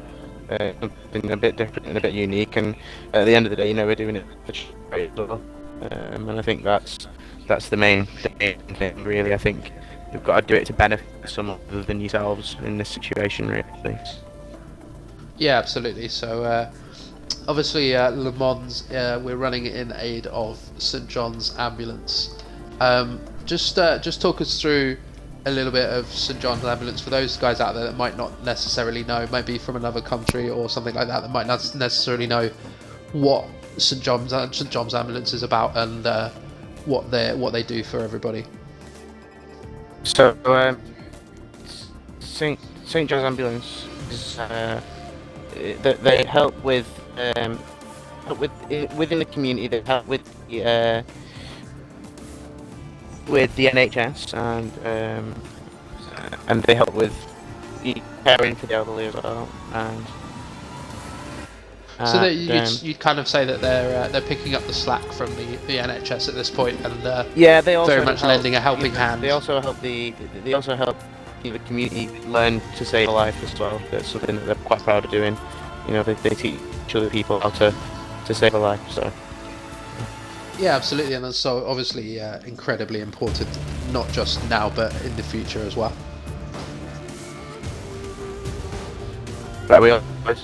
Something a bit different and a bit unique, and at the end of the day, we're doing it for charity as well. And I think that's the main thing, really. I think you've got to do it to benefit someone other than yourselves in this situation, really. Yeah, absolutely. So obviously Le Mans, we're running it in aid of St John's Ambulance. Just talk us through a little bit of St John's Ambulance for those guys out there that might not necessarily know, maybe from another country or something like that might not necessarily know what St John's Ambulance is about and what they do for everybody. So St John's Ambulance is they help with within the community. They help with the NHS and they help with caring for the elderly as well. So that you'd kind of say that they're picking up the slack from the NHS at this point, and they also very much lending a helping hand. They also help the community learn to save a life as well. That's something that they're quite proud of doing. They teach other people how to save a life. So. Yeah, absolutely, and that's so obviously incredibly important, not just now but in the future as well. Right, we always.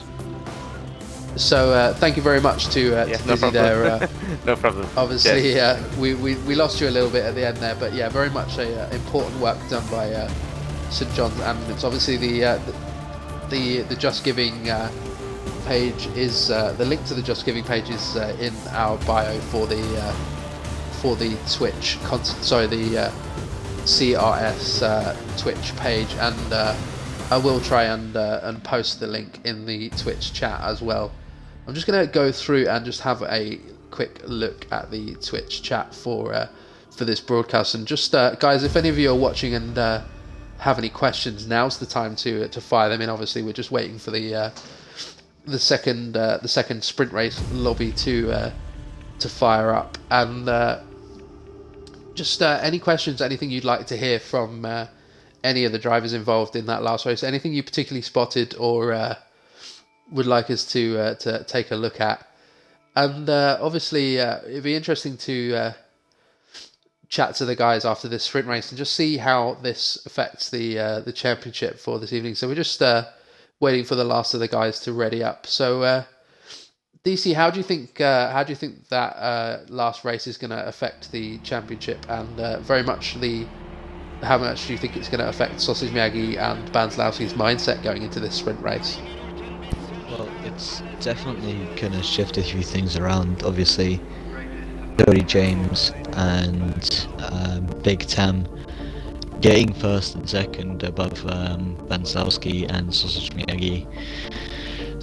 So thank you very much to Lizzie there. No problem. Obviously, we lost you a little bit at the end there, but yeah, very much important work done by St John's Ambulance. Obviously, the Just Giving page is the link to the Just Giving page is in our bio for the Twitch the CRS Twitch page, and I will try and post the link in the Twitch chat as well. I'm just going to go through and just have a quick look at the Twitch chat for this broadcast, and just guys, if any of you are watching and have any questions, now's the time to fire them in. Obviously, we're just waiting for the second sprint race lobby to fire up, and just any questions, anything you'd like to hear from any of the drivers involved in that last race, anything you particularly spotted or would like us to take a look at. And obviously it'd be interesting to chat to the guys after this sprint race and just see how this affects the championship for this evening. So we're just waiting for the last of the guys to ready up. So DC, how do you think that last race is going to affect the championship, and very much how much do you think it's going to affect Sausage Miyagi and Banslowski's mindset going into this sprint race? Well, it's definitely going to shift a few things around. Obviously, Cody James and Big Tam getting first and second above Banslowski and Sausage Miyagi.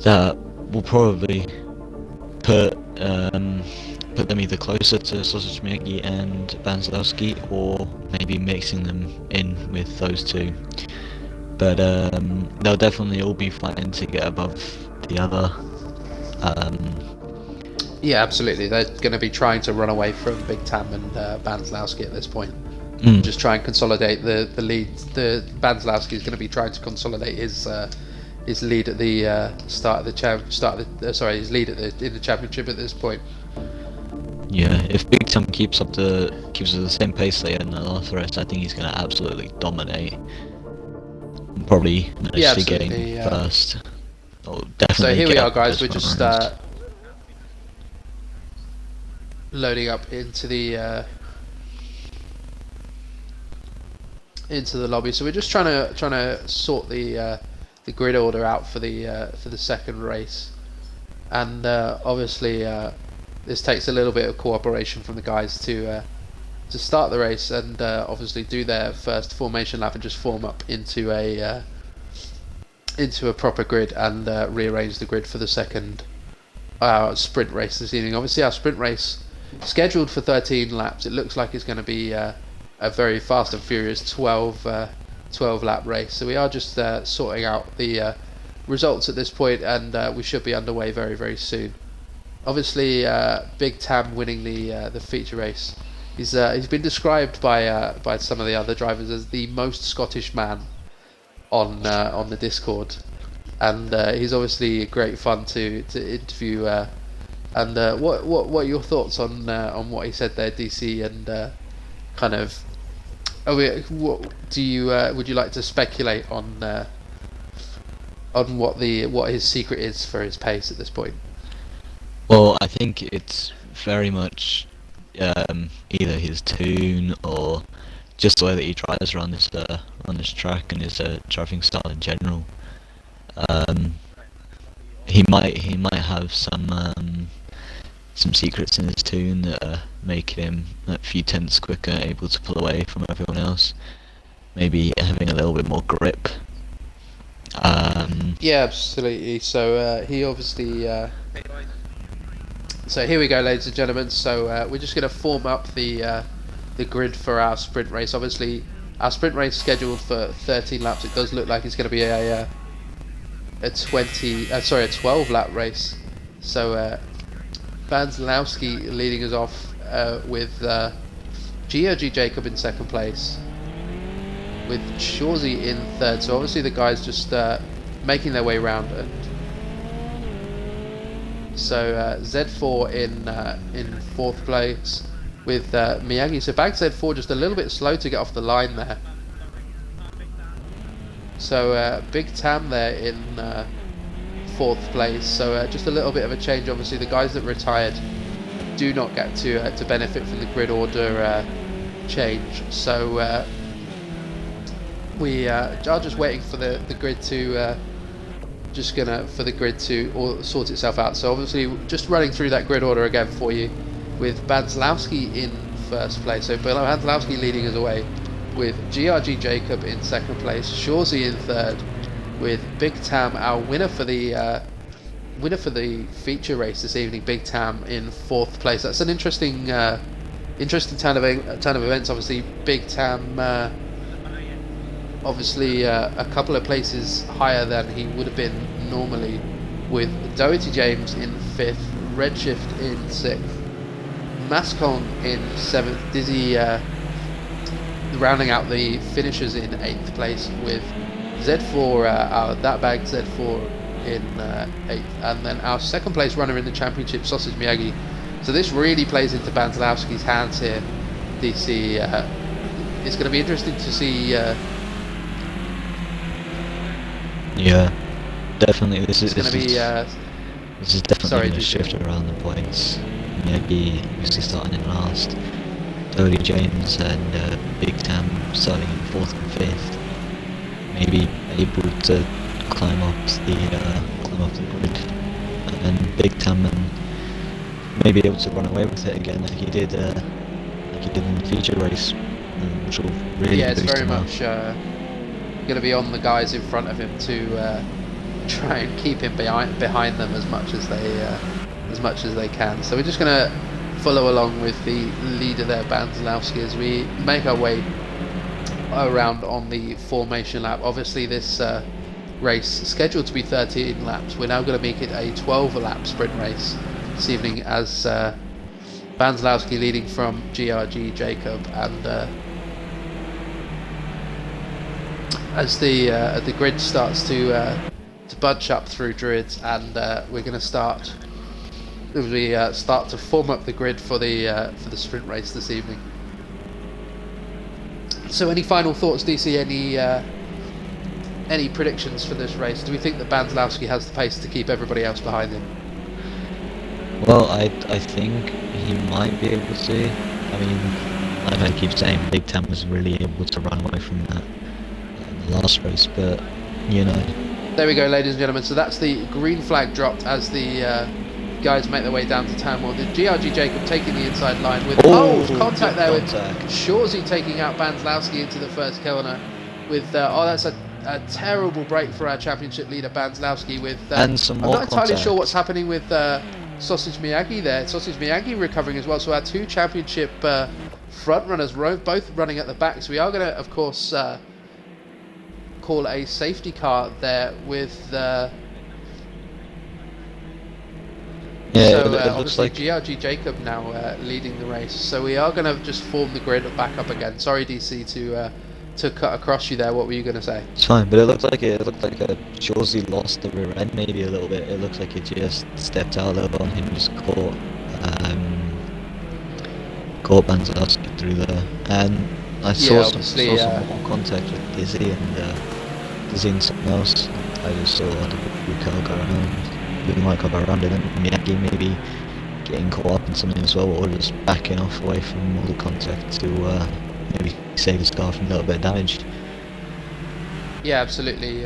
That will probably put them either closer to Sausage Miyagi and Banslowski, or maybe mixing them in with those two. But they'll definitely all be fighting to get above the other. Yeah, absolutely. They're going to be trying to run away from Big Tam and Banslowski at this point. Just try and consolidate the lead. The Banslowski is going to be trying to consolidate his lead at the his lead in the championship at this point. Yeah, if Big Tam keeps at the same pace they had in the last race, I think he's going to absolutely dominate. Probably manage to get him first. Oh, definitely. So here we are, guys. We're just loading up into the lobby. So we're just trying to sort the grid order out for the second race, and obviously this takes a little bit of cooperation from the guys to start the race and obviously do their first formation lap and just form up into into a proper grid and rearrange the grid for the second sprint race this evening. Obviously, our sprint race scheduled for 13 laps. It looks like it's going to be a very fast and furious 12 lap race. So we are just sorting out the results at this point, and we should be underway very, very soon. Obviously, Big Tam winning the feature race. He's been described by some of the other drivers as the most Scottish man on the Discord, and he's obviously great fun to interview. And what are your thoughts on what he said there, DC? And kind of, what do you would you like to speculate on what his secret is for his pace at this point? Well, I think it's very much either his tune or just the way that he drives around this track and his driving style in general. He might have some secrets in his tune that make him a few tenths quicker, able to pull away from everyone else. Maybe having a little bit more grip. Yeah, absolutely. So he obviously. So here we go, ladies and gentlemen. So we're just going to form up the grid for our sprint race. Obviously, our sprint race scheduled for 13 laps. It does look like it's going to be a 12 lap race. So Banzlowski leading us off with GOG Jacob in second place, with Shorzy in third. So obviously the guys just making their way round. And so Z4 in fourth place with Miyagi. So Bag Z4 just a little bit slow to get off the line there. So Big Tam there in fourth place. So just a little bit of a change. Obviously the guys that retired do not get to benefit from the grid order change. So we are just waiting for the grid to for the grid to sort itself out. So obviously just running through that grid order again for you, with Banzlowski in first place. So Banzlowski leading us away, with GRG Jacob in second place, Shorzy in third, with Big Tam, our winner for the feature race this evening, Big Tam in fourth place. That's an interesting turn of events. Obviously Big Tam obviously a couple of places higher than he would have been normally, with Doherty James in fifth, Redshift in sixth, Mascon in seventh, Dizzy rounding out the finishers in eighth place, with Z4 that bag Z4 in eighth, and then our second place runner in the championship, Sausage Miyagi. So this really plays into Banzlowski's hands here, DC. It's going to be interesting to see. Yeah, definitely. This is definitely going to shift around the points. Maybe obviously starting in last, Doherty James and Big Tam starting in fourth and fifth. Maybe able to climb up the grid, and then Big Tam and maybe able to run away with it again like he did in the feature race, which will really it's boost very him up. much going to be on the guys in front of him to try and keep him behind them as much as they can. So we're just going to follow along with the leader there, Banzlowski, as we make our way around on the formation lap. Obviously this race scheduled to be 13 laps. We're now going to make it a 12 lap sprint race this evening, as Banzlowski leading from GRG Jacob, and as the grid starts to bunch up through Druids, and we're going to start to form up the grid for the sprint race this evening. So any final thoughts, DC? Any predictions for this race? Do we think that Banzlowski has the pace to keep everybody else behind him? Well, I think he might be able to. I mean, like I keep saying, Big Tam was really able to run away from that in the last race, but you know. There we go, ladies and gentlemen. So that's the green flag dropped as the guys make their way down to Town Hall. The GRG Jacob taking the inside line with contact there with Shorzy taking out Banzlowski into the first corner. With that's a terrible break for our championship leader Banslowski with and some I'm more not entirely contact. sure what's happening with Sausage Miyagi there. Sausage Miyagi recovering as well, so our two championship front runners both running at the back, so we are going to of course call a safety car there with Yeah, so it looks obviously like GRG Jacob now leading the race, so we are going to just form the grid back up again. Sorry DC to cut across you there. What were you going to say? it's fine, but it looked like Josie lost the rear end maybe a little bit. It looks like he just stepped out a little bit on him, just caught Banzalowski through there, and I saw some more contact with Dizzy and someone else. I just saw the blue car go around. We might go around, and then Miyagi maybe getting caught up in something as well, or just backing off away from all the contact to maybe save his car from a little bit of damage. Yeah, absolutely.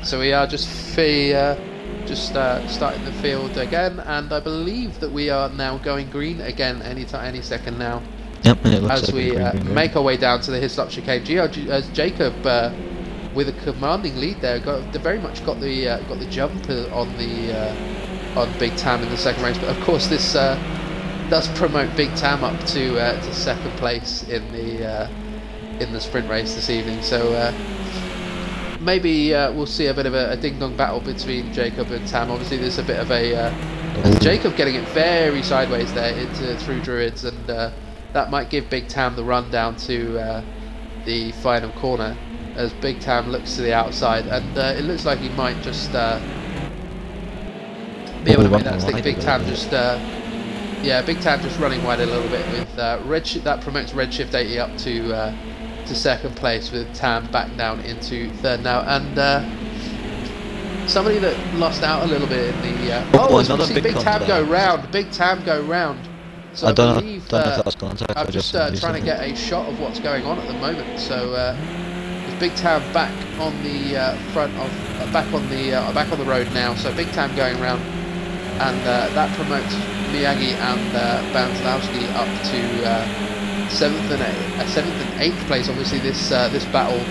So we are just starting the field again, and I believe that we are now going green again any second now. Yep, it looks as like we green. make our way down to the Hislop chicane. Jacob with a commanding lead there, very much got the jump on Big Tam in the second race, but of course this does promote Big Tam up to second place in the sprint race this evening. So maybe we'll see a bit of a ding-dong battle between Jacob and Tam. Obviously there's a bit of a Jacob getting it very sideways there through Druids, and that might give Big Tam the run down to the final corner, as Big Tam looks to the outside, and it looks like he might just be able to make that stick. Big Tam just Big Tam just running wide a little bit with Redshift. That promotes Redshift 80 up to second place, with Tam back down into third now, and somebody that lost out a little bit in the another Big Tam go round. Big Tam go round. So I believe don't know if that's contact. I'm just trying to get a shot of what's going on at the moment. So with Big Tam back on the back on the road now. So Big Tam going round, and that promotes Miyagi and Banslowski up to seventh and eighth place. Obviously, this battle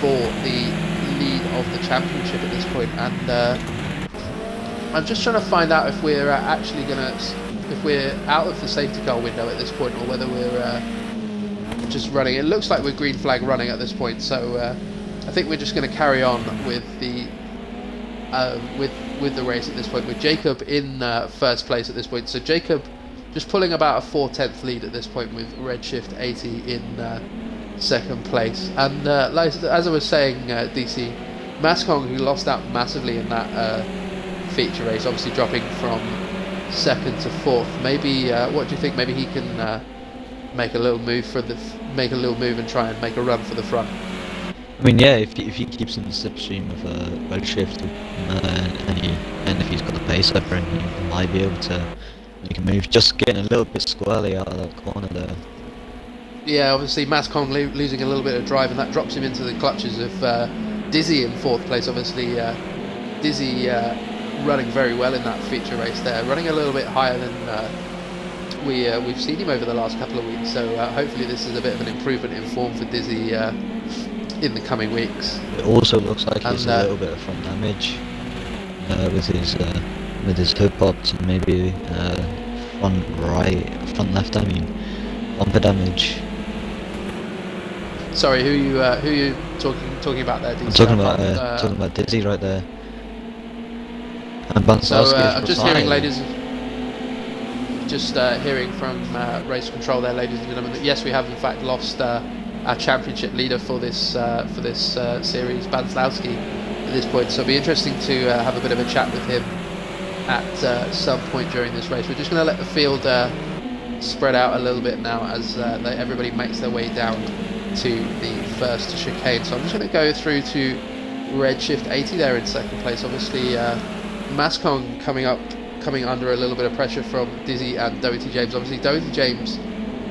for the lead of the championship at this point, and I'm just trying to find out if we're actually if we're out of the safety car window at this point, or whether we're just running. It looks like we're green flag running at this point, so I think we're just going to carry on with the with the race at this point, with Jacob in first place at this point. So Jacob just pulling about a 4/10 lead at this point, with Redshift 80 in second place. And as I was saying, DC, Mascong, who lost out massively in that feature race, obviously dropping from second to fourth. Maybe what do you think? Maybe he can make a little move and try and make a run for the front. I mean, yeah, if he keeps in the slipstream of Redshift, and if he's got the pace up, and he might be able to make a move. Just getting a little bit squirrely out of that corner there. Yeah, obviously Mascong losing a little bit of drive, and that drops him into the clutches of Dizzy in fourth place. Obviously Dizzy running very well in that feature race there, running a little bit higher than we've seen him over the last couple of weeks. So hopefully this is a bit of an improvement in form for Dizzy in the coming weeks. It also looks like he's a little bit of front damage with his hood pops, and maybe front left. I mean, bumper damage. Sorry, who you talking about there, DC? I'm talking about Dizzy right there. And so I'm just hearing, hearing from race control there, ladies and gentlemen, that yes, we have in fact lost our championship leader for this series, Banslowski, at this point. So it'll be interesting to have a bit of a chat with him at some point during this race. We're just going to let the field spread out a little bit now as everybody makes their way down to the first chicane. So I'm just going to go through to Redshift 80 there in second place. Obviously Mascong coming under a little bit of pressure from Dizzy and Doherty James. Obviously Doherty James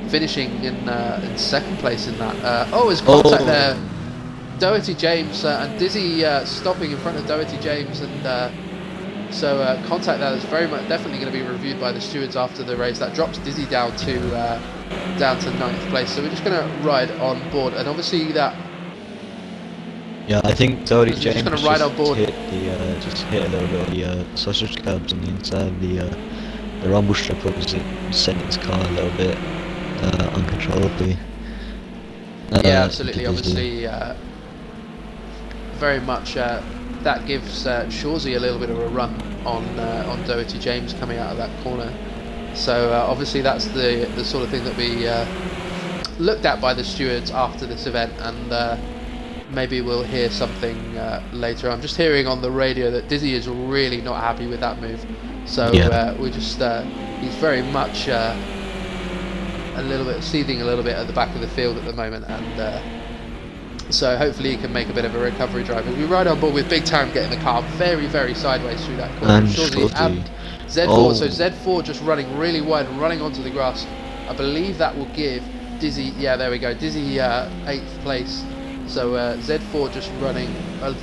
finishing in second place in that. There's contact there. Doherty James and Dizzy stopping in front of Doherty James, and so contact there that's definitely going to be reviewed by the stewards after the race. That drops Dizzy down to ninth place. So we're just going to ride on board, and obviously that Yeah, I think Doherty Because we're James just gonna ride on board. just hit a little bit of the sausage curbs on the inside of the rumble strip. Was it sent his car a little bit uncontrollably. Yeah, into absolutely. Dizzy. Obviously, very much that gives Shawsey a little bit of a run on Doherty James coming out of that corner. So obviously that's the sort of thing that we looked at by the stewards after this event, and maybe we'll hear something later. I'm just hearing on the radio that Dizzy is really not happy with that move. So Yeah. we're just he's very much a little bit seething a little bit at the back of the field at the moment, and so hopefully he can make a bit of a recovery drive. As we ride on board with Big Time getting the car very sideways through that corner. And Shawsey Shawsey. Z4, Oh. so Z4 just running really wide and running onto the grass. I believe that will give Dizzy, yeah, there we go, Dizzy 8th place. So Z4 just running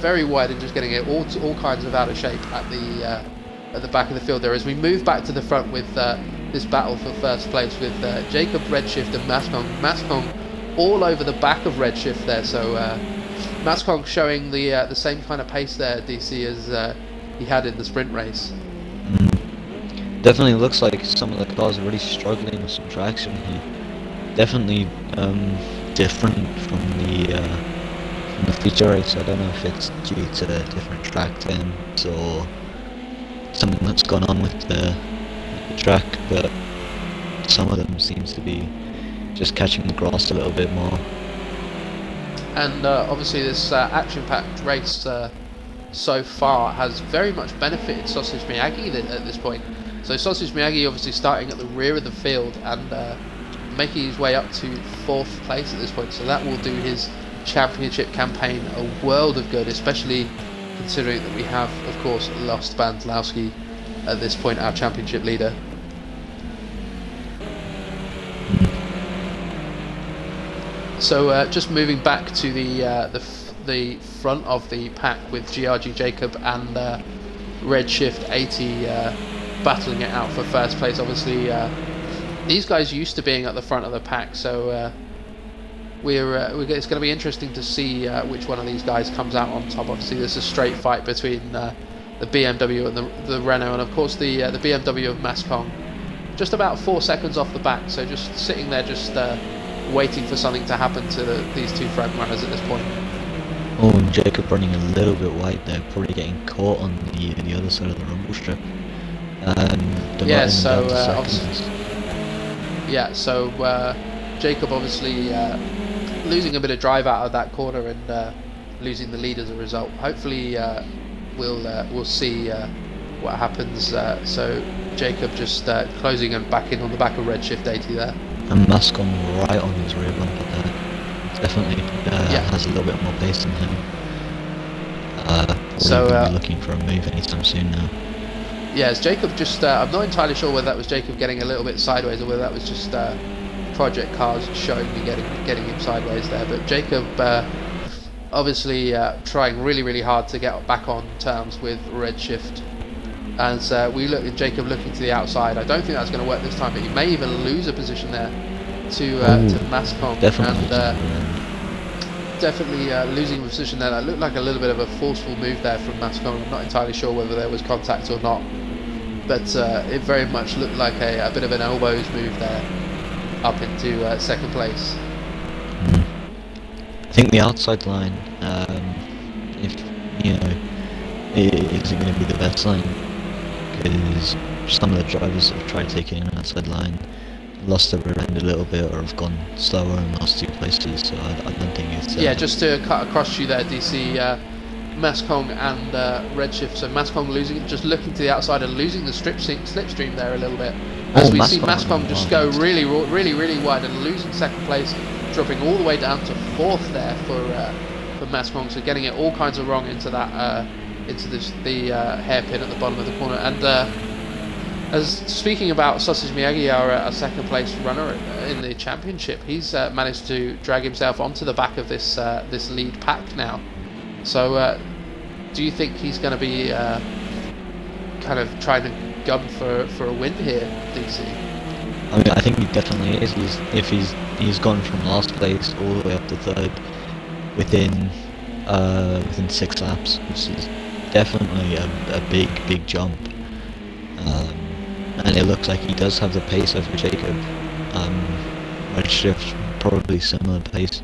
very wide and just getting it all kinds of out of shape at the back of the field there. As we move back to the front with this battle for first place with Jacob, Redshift and Mascong all over the back of Redshift there. So Mascong showing the same kind of pace there, DC, as he had in the sprint race. Definitely looks like some of the cars are really struggling with some traction here. Definitely different from the feature race. I don't know if it's due to different track temps or something that's gone on with the track, but some of them seems to be just catching the grass a little bit more. And obviously this action-packed race so far has very much benefited Sausage Miyagi at this point. So Sausage Miyagi obviously starting at the rear of the field and making his way up to 4th place at this point. So that will do his championship campaign a world of good, especially considering that we have, of course, lost Bandlowski at this point, our championship leader. So just moving back to the front of the pack with GRG Jacob and Redshift 80 battling it out for first place. Obviously, these guys used to being at the front of the pack, so it's going to be interesting to see which one of these guys comes out on top. Obviously, there's a straight fight between the BMW and the Renault, and of course the BMW of Mascong, just about 4 seconds off the back. So just sitting there, just waiting for something to happen to these two front runners at this point. Oh, and Jacob running a little bit wide there, probably getting caught on the other side of the rumble strip. Yeah, so Jacob obviously losing a bit of drive out of that corner and losing the lead as a result. Hopefully we'll see what happens. So Jacob just closing and back in on the back of Redshift 80 there. And Mascon right on his rear bumper there. Definitely has a little bit more pace than him. So be looking for a move anytime soon now. Yes, Jacob just, I'm not entirely sure whether that was Jacob getting a little bit sideways or whether that was just Project Cars showing me getting him sideways there. But Jacob obviously trying really hard to get back on terms with Redshift. As we look at Jacob looking to the outside, I don't think that's going to work this time, but he may even lose a position there to Mascom. Definitely. And definitely losing a position there. That looked like a little bit of a forceful move there from Mascom. I'm not entirely sure whether there was contact or not, but it very much looked like a bit of an elbows move there up into second place. I think the outside line, if you know, isn't going to be the best line, because some of the drivers have tried taking an outside line, lost the rear end a little bit, or have gone slower in those 2 places. So I don't think it's yeah, just to cut across you there, DC, Mascong and Redshift. So Mascong losing, just looking to the outside and losing the slipstream there a little bit. As we see Mascong just go really wide and losing second place, dropping all the way down to 4th there for Mascong. So getting it all kinds of wrong into that the hairpin at the bottom of the corner. And as speaking about Sausage Miyagi, our second place runner in the championship, he's managed to drag himself onto the back of this lead pack now. So do you think he's going to be kind of trying to gun for a win here, DC? I mean, I think he definitely is. If he's gone from last place all the way up to 3rd within within 6 laps, which is definitely a big jump. And it looks like he does have the pace over Jacob. Redshift probably similar pace.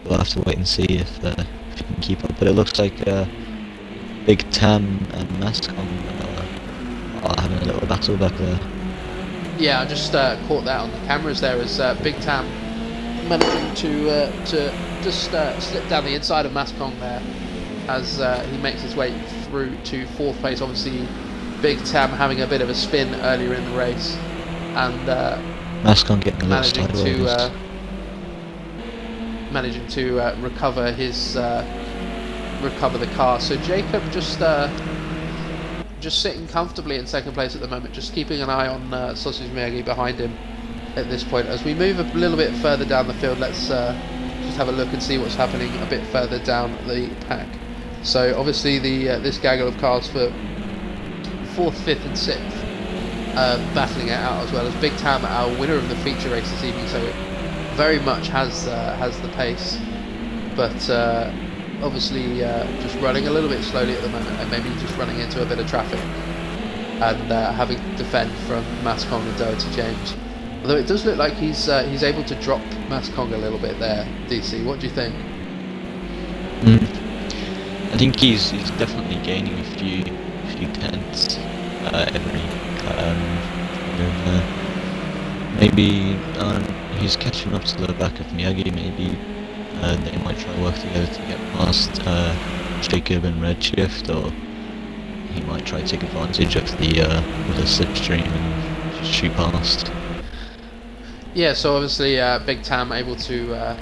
We'll have to wait and see if he can keep up. But it looks like Big Tam and Mascom are having a little battle back there. Yeah, I just caught that on the cameras there as Big Tam managing to just slip down the inside of Mascong there as he makes his way through to 4th place. Obviously, Big Tam having a bit of a spin earlier in the race, and Mascon getting a little sideways. Managing to recover the car. So Jacob just sitting comfortably in 2nd place at the moment, just keeping an eye on Sausage Miyagi behind him at this point. As we move a little bit further down the field, let's just have a look and see what's happening a bit further down the pack. So obviously this gaggle of cars for 4th, 5th and 6th battling it out, as well as Big Tam, our winner of the feature race this evening, so very much has the pace, but obviously just running a little bit slowly at the moment, and maybe just running into a bit of traffic and having to defend from Mascong and Doherty James. Although it does look like he's able to drop Mascong a little bit there. DC, what do you think? I think he's definitely gaining a few tenths every maybe he's catching up to the back of Miyagi. Maybe they might try to work together to get past Jacob and Redshift, or he might try to take advantage of the slipstream and just shoot past. Yeah, so obviously Big Tam able to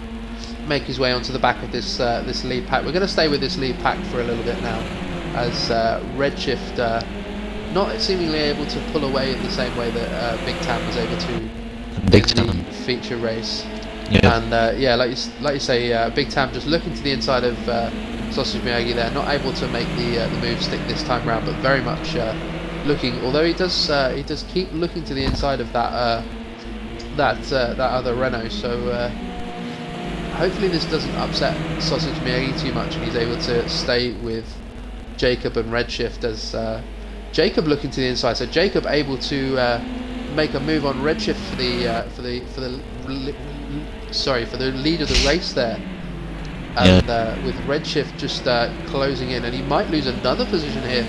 make his way onto the back of this lead pack. We're going to stay with this lead pack for a little bit now, as Redshift not seemingly able to pull away in the same way that Big Tam was able to in the feature race. Yeah. And yeah, like you say, Big Tam just looking to the inside of Sausage Miyagi there, not able to make the move stick this time round, but very much looking. Although he does keep looking to the inside of that other Renault. So hopefully this doesn't upset Sausage Miyagi too much, and he's able to stay with Jacob and Redshift as Jacob looking to the inside. So Jacob able to make a move on Redshift for the lead of the race there, and with Redshift just closing in, and he might lose another position here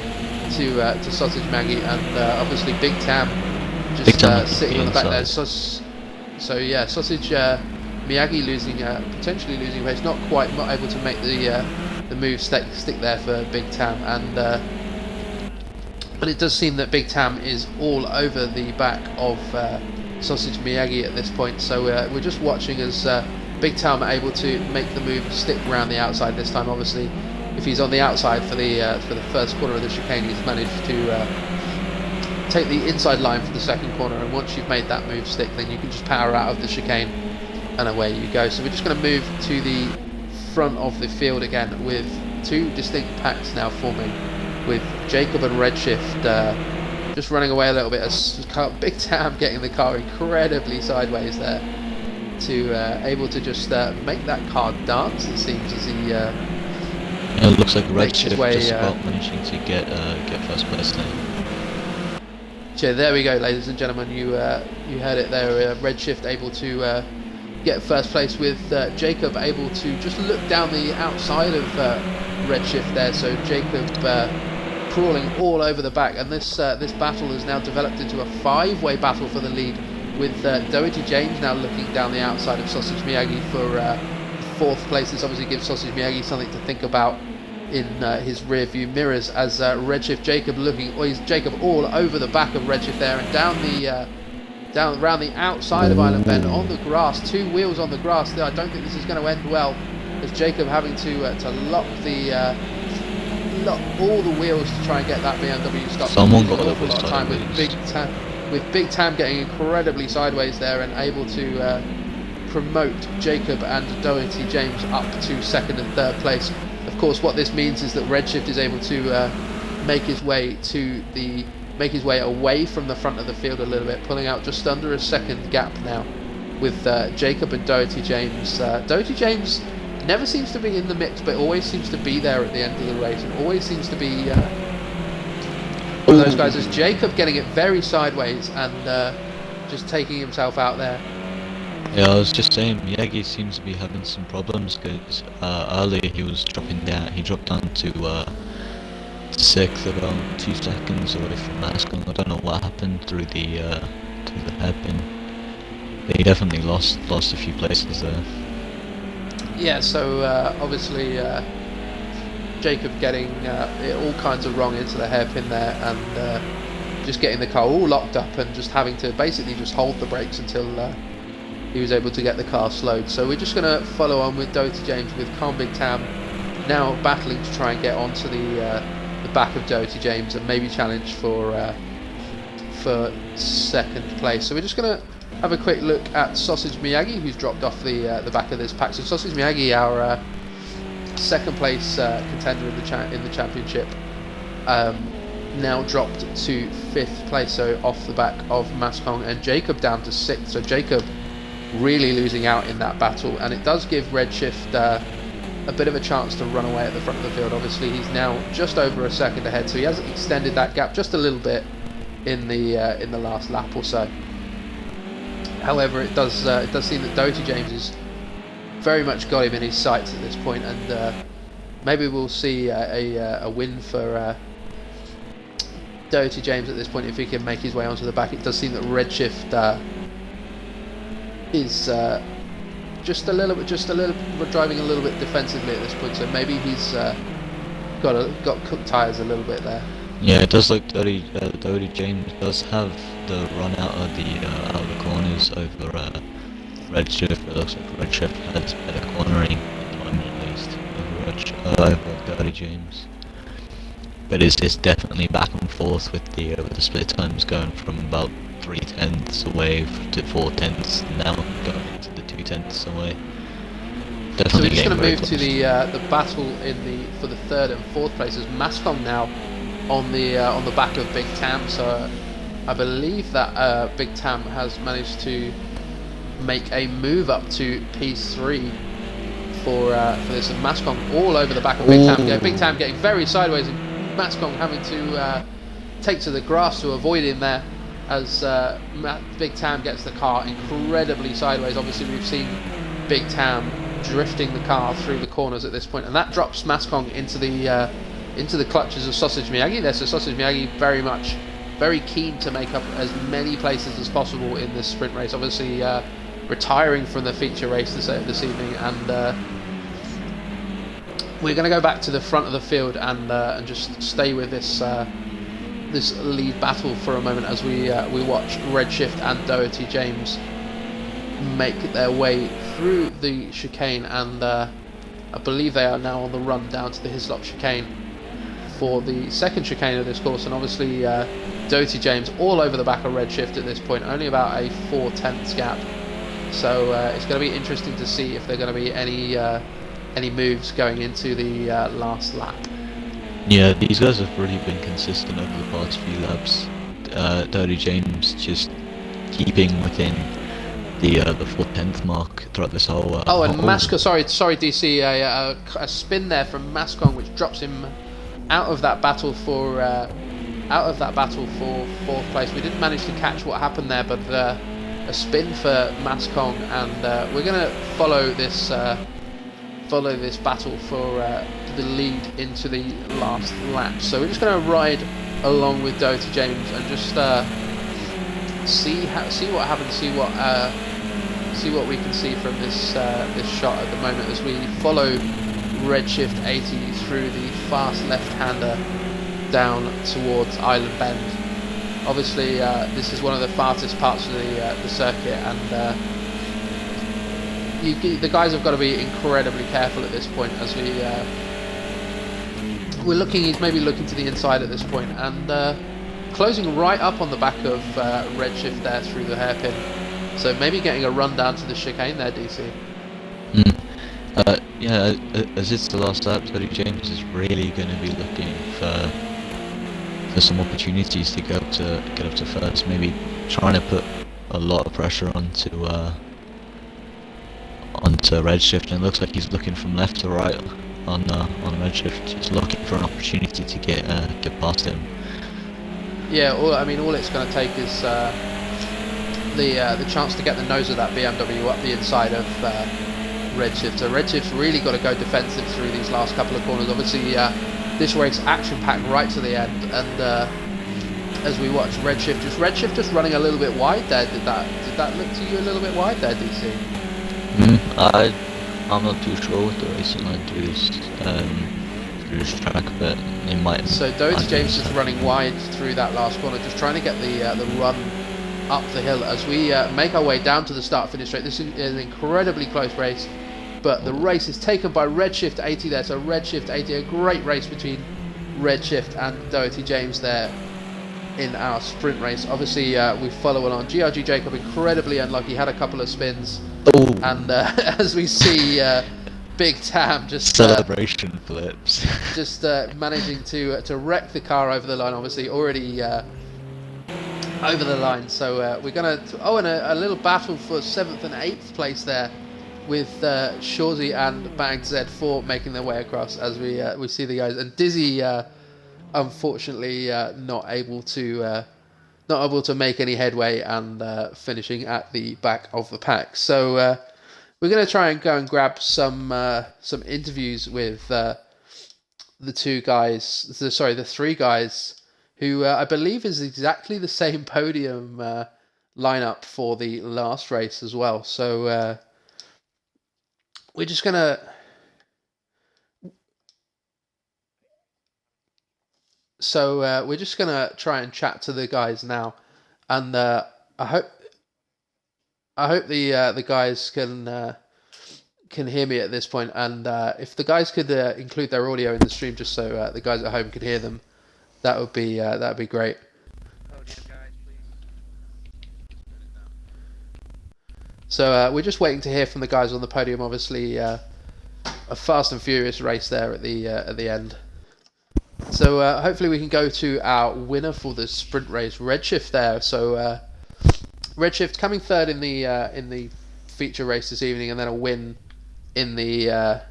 to Sausage Miyagi, and obviously Big Tam just sitting on the back there. So yeah, Sausage Miyagi potentially losing pace, not able to make the move stick there for Big Tam, and but it does seem that Big Tam is all over the back of Sausage Miyagi at this point. So we're just watching as Big Tam are able to make the move stick around the outside this time. Obviously, if he's on the outside for the first corner of the chicane, he's managed to take the inside line for the second corner, and once you've made that move stick, then you can just power out of the chicane and away you go. So we're just going to move to the front of the field again, with two distinct packs now forming, with Jacob and Redshift just running away a little bit, as Big Tam getting the car incredibly sideways there to able to just make that car dance, it seems, as he it looks like Redshift just about managing to get first place now. Yeah, there we go, ladies and gentlemen. You heard it there. Redshift able to get first place, with Jacob able to just look down the outside of Redshift there. So Jacob crawling all over the back, and this battle has now developed into a 5-way battle for the lead, with Doherty James now looking down the outside of Sausage Miyagi for 4th place. This obviously gives Sausage Miyagi something to think about in his rear view mirrors, as Redshift Jacob Jacob all over the back of Redshift there, and down around the outside of Island Bend on the grass, 2 wheels on the grass there. I don't think this is going to end well, as Jacob having to lock all the wheels to try and get that BMW stopped. Someone got an awful lot of time with Big Tam getting incredibly sideways there, and able to promote Jacob and Doherty James up to 2nd and 3rd place. Of course, what this means is that Redshift is able to make his way away from the front of the field a little bit, pulling out just under a 2nd gap now, with Jacob and Doherty James. Doherty James never seems to be in the mix, but always seems to be there at the end of the race, and always seems to be one of those guys. As Jacob getting it very sideways and just taking himself out there. Yeah, I was just saying, Miyagi seems to be having some problems because earlier he was dropping down. He dropped down to 6th, about 2 seconds away from Mascon. I don't know what happened through the hairpin. But he definitely lost a few places there. Yeah, so obviously Jacob getting it all kinds of wrong into the hairpin there, and just getting the car all locked up and just having to basically just hold the brakes until he was able to get the car slowed. So we're just going to follow on with Doty James, with Calm Big Tam now battling to try and get onto the back of Doty James and maybe challenge for second place. So we're just going to have a quick look at Sausage Miyagi, who's dropped off the back of this pack. So Sausage Miyagi, our second place contender in the championship, now dropped to 5th place, so off the back of Mascon, and Jacob down to 6th. So Jacob really losing out in that battle, and it does give Redshift a bit of a chance to run away at the front of the field. Obviously he's now just over a second ahead, so he has extended that gap just a little bit in the last lap or so. However, it does seem that Doty James has very much got him in his sights at this point, and maybe we'll see a win for Doty James at this point if he can make his way onto the back. It does seem that Redshift is just a little bit driving a little bit defensively at this point, so maybe he's got cooked tyres a little bit there. Yeah, it does look Doty James does have the run out of the corners over Redshift. It looks like Redshift has better cornering at the moment, at least, over Doty James. But it's definitely back and forth with the split times going from about 3/10 away to 4/10, now going into the 2/10 away. Definitely. So we're just going to move to the battle for the 3rd and 4th places. Mascon now on the back of Big Tam. So I believe that Big Tam has managed to make a move up to P3 for this, and Mascon all over the back of Big Tam. Yeah, Big Tam getting very sideways, and Mascon having to take to the grass to avoid him there, as Big Tam gets the car incredibly sideways. Obviously we've seen Big Tam drifting the car through the corners at this point, and that drops Mascon into the clutches of Sausage Miyagi there. So Sausage Miyagi very keen to make up as many places as possible in this sprint race, obviously retiring from the feature race this evening, and we're going to go back to the front of the field and just stay with this lead battle for a moment as we watch Redshift and Doty James make their way through the chicane, and I believe they are now on the run down to the Hislop chicane for the second chicane of this course. And obviously Doty James all over the back of Redshift at this point, only about a 4/10 gap. So it's going to be interesting to see if there are going to be any moves going into the last lap. Yeah, these guys have really been consistent over the past few laps. Doty James just keeping within the 4/10 mark throughout this whole. And Mascon, sorry, DC, a spin there from Mascon, which drops him out of that battle for 4th place. We didn't manage to catch what happened there, but a spin for Mascon, and we're going to follow this battle for the lead into the last lap. So we're just going to ride along with Doty James and just see what happens, see what we can see from this shot at the moment as we follow Redshift 80 through the fast left-hander down towards Island Bend. Obviously this is one of the fastest parts of the circuit, and the guys have got to be incredibly careful at this point as he's maybe looking to the inside at this point, and closing right up on the back of Redshift there through the hairpin. So maybe getting a run down to the chicane there, DC. Yeah, as it's the last lap, Doty James is really going to be looking for some opportunities to get up to first. Maybe trying to put a lot of pressure onto onto Redshift, and it looks like he's looking from left to right on Redshift. He's looking for an opportunity to get past him. Yeah, all it's going to take is the chance to get the nose of that BMW up the inside of Redshift. So Redshift's really got to go defensive through these last couple of corners. Obviously, this race action-packed right to the end, and as we watch Redshift just running a little bit wide there. Did that look to you a little bit wide there, DC? I'm not too sure with the racing line through this track, but it might. So Doherty James just running wide through that last corner, just trying to get the run up the hill as we make our way down to the start-finish straight. This is an incredibly close race, but the race is taken by Redshift 80 there. So Redshift 80, a great race between Redshift and Doherty James there in our sprint race. Obviously, we follow along. GRG Jacob incredibly unlucky, had a couple of spins, and as we see, Big Tam just celebration flips, just managing to wreck the car over the line. Obviously, already over the line. So we're gonna and a little battle for 7th and 8th place there, with Shorzy and Bag Z4 making their way across as we see the guys, and Dizzy unfortunately not able to make any headway and finishing at the back of the pack. So we're going to try and go and grab some interviews with the three guys who I believe is exactly the same podium lineup for the last race as well. So we're just gonna. So we're just gonna try and chat to the guys now, and I hope the guys can hear me at this point. And if the guys could include their audio in the stream, just so the guys at home could hear them, that would be great. So we're just waiting to hear from the guys on the podium. Obviously, a fast and furious race there at the end. So hopefully we can go to our winner for the sprint race, Redshift there. So Redshift coming third in the feature race this evening, and then a win in the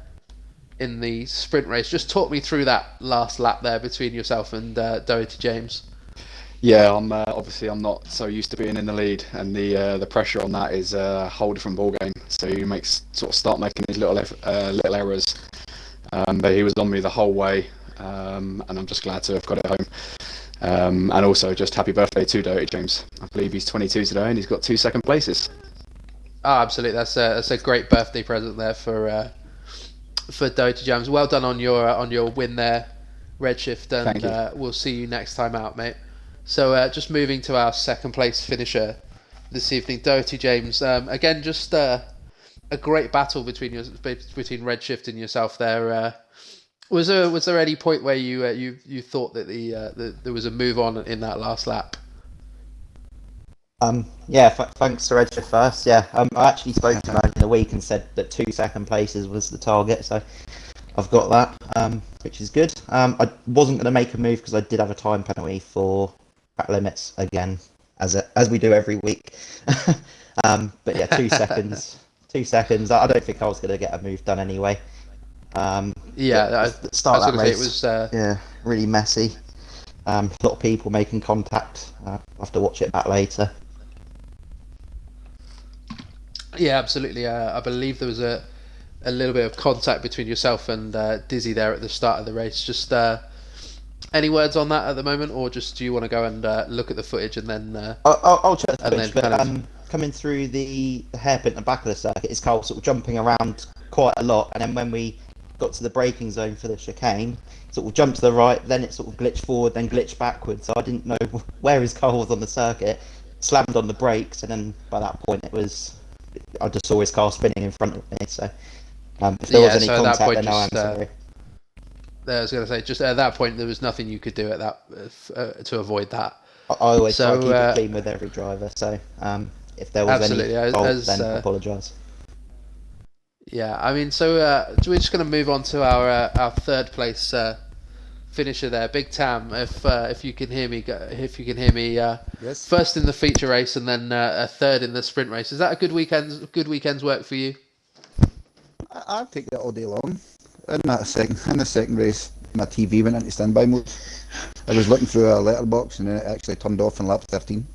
sprint race. Just talk me through that last lap there between yourself and Doherty James. Yeah, I'm not so used to being in the lead, and the pressure on that is a whole different ball game. So you start making these little errors, but he was on me the whole way. And I'm just glad to have got it home. And also, just happy birthday to Doherty James. I believe he's 22 today, and he's got 2 second places. Oh, absolutely. That's a great birthday present there for Doherty James. Well done on your win there, Redshift, and we'll see you next time out, mate. So just moving to our second place finisher this evening, Doherty James. Again, just a great battle between Redshift and yourself there. Was there any point where you thought that there was a move on in that last lap? Thanks to Redshift first. I actually spoke to him earlier in the week and said that 2 second places was the target, so I've got that, which is good. I wasn't going to make a move because I did have a time penalty for track limits again, as we do every week. But yeah, 2 seconds. 2 seconds. I don't think I was going to get a move done anyway. The start of that race was really messy. A lot of people making contact. I'll have to watch it back later. Yeah, absolutely. I believe there was a little bit of contact between yourself and Dizzy there at the start of the race. Just any words on that at the moment, or just do you want to go and look at the footage and then? I'll check the footage, but coming through the hairpin at the back of the circuit, his car sort of jumping around quite a lot, and then when we got to the braking zone for the chicane, sort of jumped to the right, then it sort of glitched forward, then glitched backwards, so I didn't know where his car was on the circuit, slammed on the brakes, and then by that point I just saw his car spinning in front of me, so if there was any contact, then I'm sorry. I was going to say, just at that point there was nothing you could do at that to avoid that. I always try to keep it clean with every driver, so if there was any fault, then I apologise. Yeah, I mean, so we're just going to move on to our third place finisher there, Big Tam. If you can hear me, yes. First in the feature race and then a third in the sprint race. Is that a good weekend's work for you? I'd take that all day long. In the second race, my TV went into standby mode. I was looking through a letterbox and then it actually turned off in lap 13.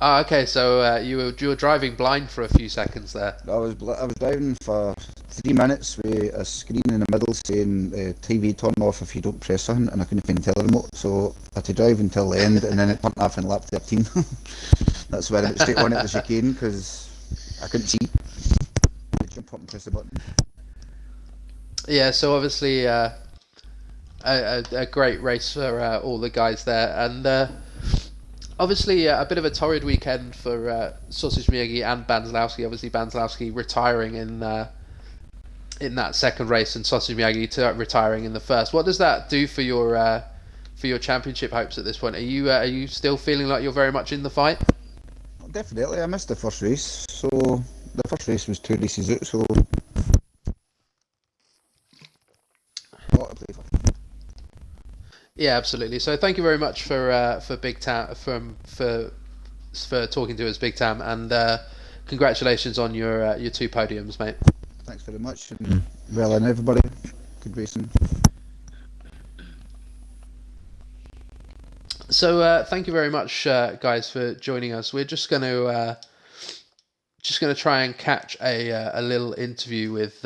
Ah, okay. So you were driving blind for a few seconds there. I was driving for 3 minutes with a screen in the middle saying TV turn off if you don't press something, and I couldn't find the tele remote, so I had to drive until the end, and then it turned off in lap 13. That's where I went straight on it the chicane because I couldn't see. I jump up and press the button. Yeah. So obviously a great race for all the guys there, and obviously a bit of a torrid weekend for Sausage Miyagi and Banzlowski. Obviously Banzlowski retiring in that second race, and Sausage Miyagi retiring in the first. What does that do for your championship hopes at this point? Are you still feeling like you're very much in the fight? Definitely, I missed the first race, so the first race was 2 races out, so a lot to play for. Yeah, absolutely. So thank you very much for Big Tam for talking to us, Big Tam, and congratulations on your 2 podiums, mate. Thanks very much, and well done everybody. Good racing. So thank you very much, guys, for joining us. We're just going to try and catch a little interview with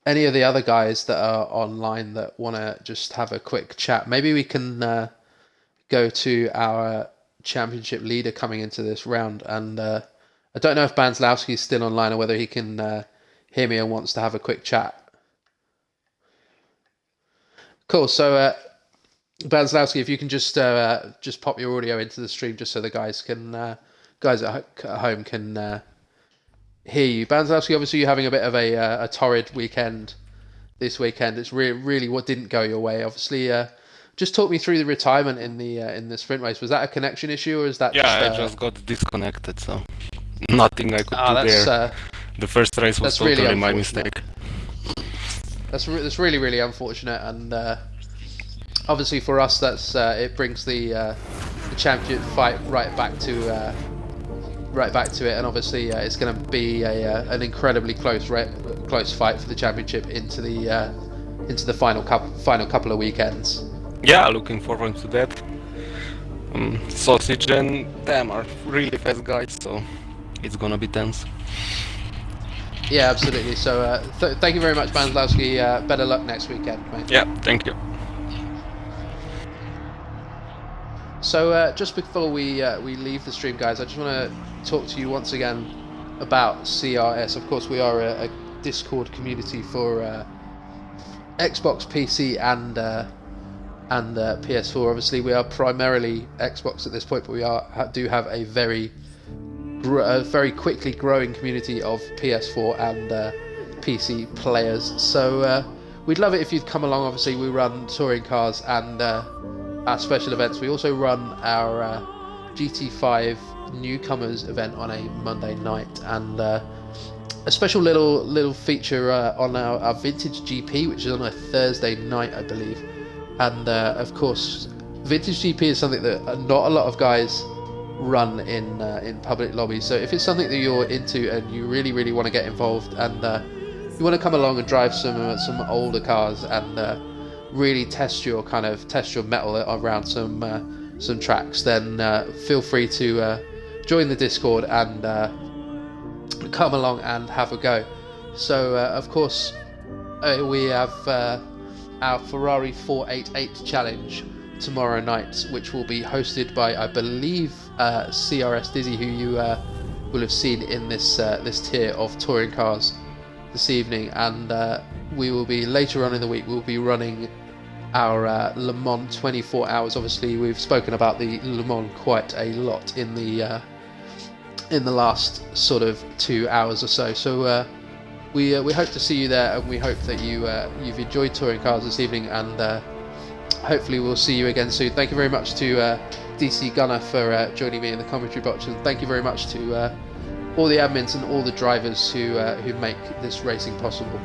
any of the other guys that are online that want to just have a quick chat. Maybe we can go to our championship leader coming into this round, and I don't know if Banzlowski is still online or whether he can hear me and wants to have a quick chat. Cool. So Banzlowski, if you can just pop your audio into the stream, just so the guys at home can hear you. Banzlowski, obviously you're having a bit of a torrid weekend this weekend. It's really what didn't go your way. Obviously, just talk me through the retirement in the sprint race. Was that a connection issue, or is that I just got disconnected, so nothing I could do there. The first race was totally really my mistake. That's really unfortunate, and obviously for us, that's it brings the championship fight right back to it, and obviously it's going to be an incredibly close fight for the championship into the final couple of weekends. Yeah, looking forward to that. Sausage and Tam are really fast guys, so it's gonna be tense. Yeah, absolutely. So thank you very much, Banzlowski. Better luck next weekend, mate. Yeah, thank you. So just before we leave the stream, guys, I just want to talk to you once again about CRS. Of course, we are a Discord community for Xbox, PC, and PS4. Obviously, we are primarily Xbox at this point, but we do have a very quickly growing community of PS4 and PC players. So we'd love it if you'd come along. Obviously, we run touring cars and our special events. We also run our GT5 newcomers event on a Monday night, and a special little feature on our vintage GP, which is on a Thursday night, I believe. And of course, vintage GP is something that not a lot of guys run in public lobbies. So if it's something that you're into and you really want to get involved, and you want to come along and drive some older cars and really test your metal around some tracks, then feel free to join the Discord and come along and have a go. So of course we have our Ferrari 488 challenge tomorrow night, which will be hosted by, I believe, CRS Dizzy, who you will have seen in this tier of touring cars this evening. And we will be later on in the week, we'll be running our Le Mans 24 hours. Obviously, we've spoken about the Le Mans quite a lot in the last sort of 2 hours or so. So we hope to see you there, and we hope that you've enjoyed touring cars this evening, and hopefully we'll see you again soon. Thank you very much to DC Gunner for joining me in the commentary box, and thank you very much to all the admins and all the drivers who make this racing possible.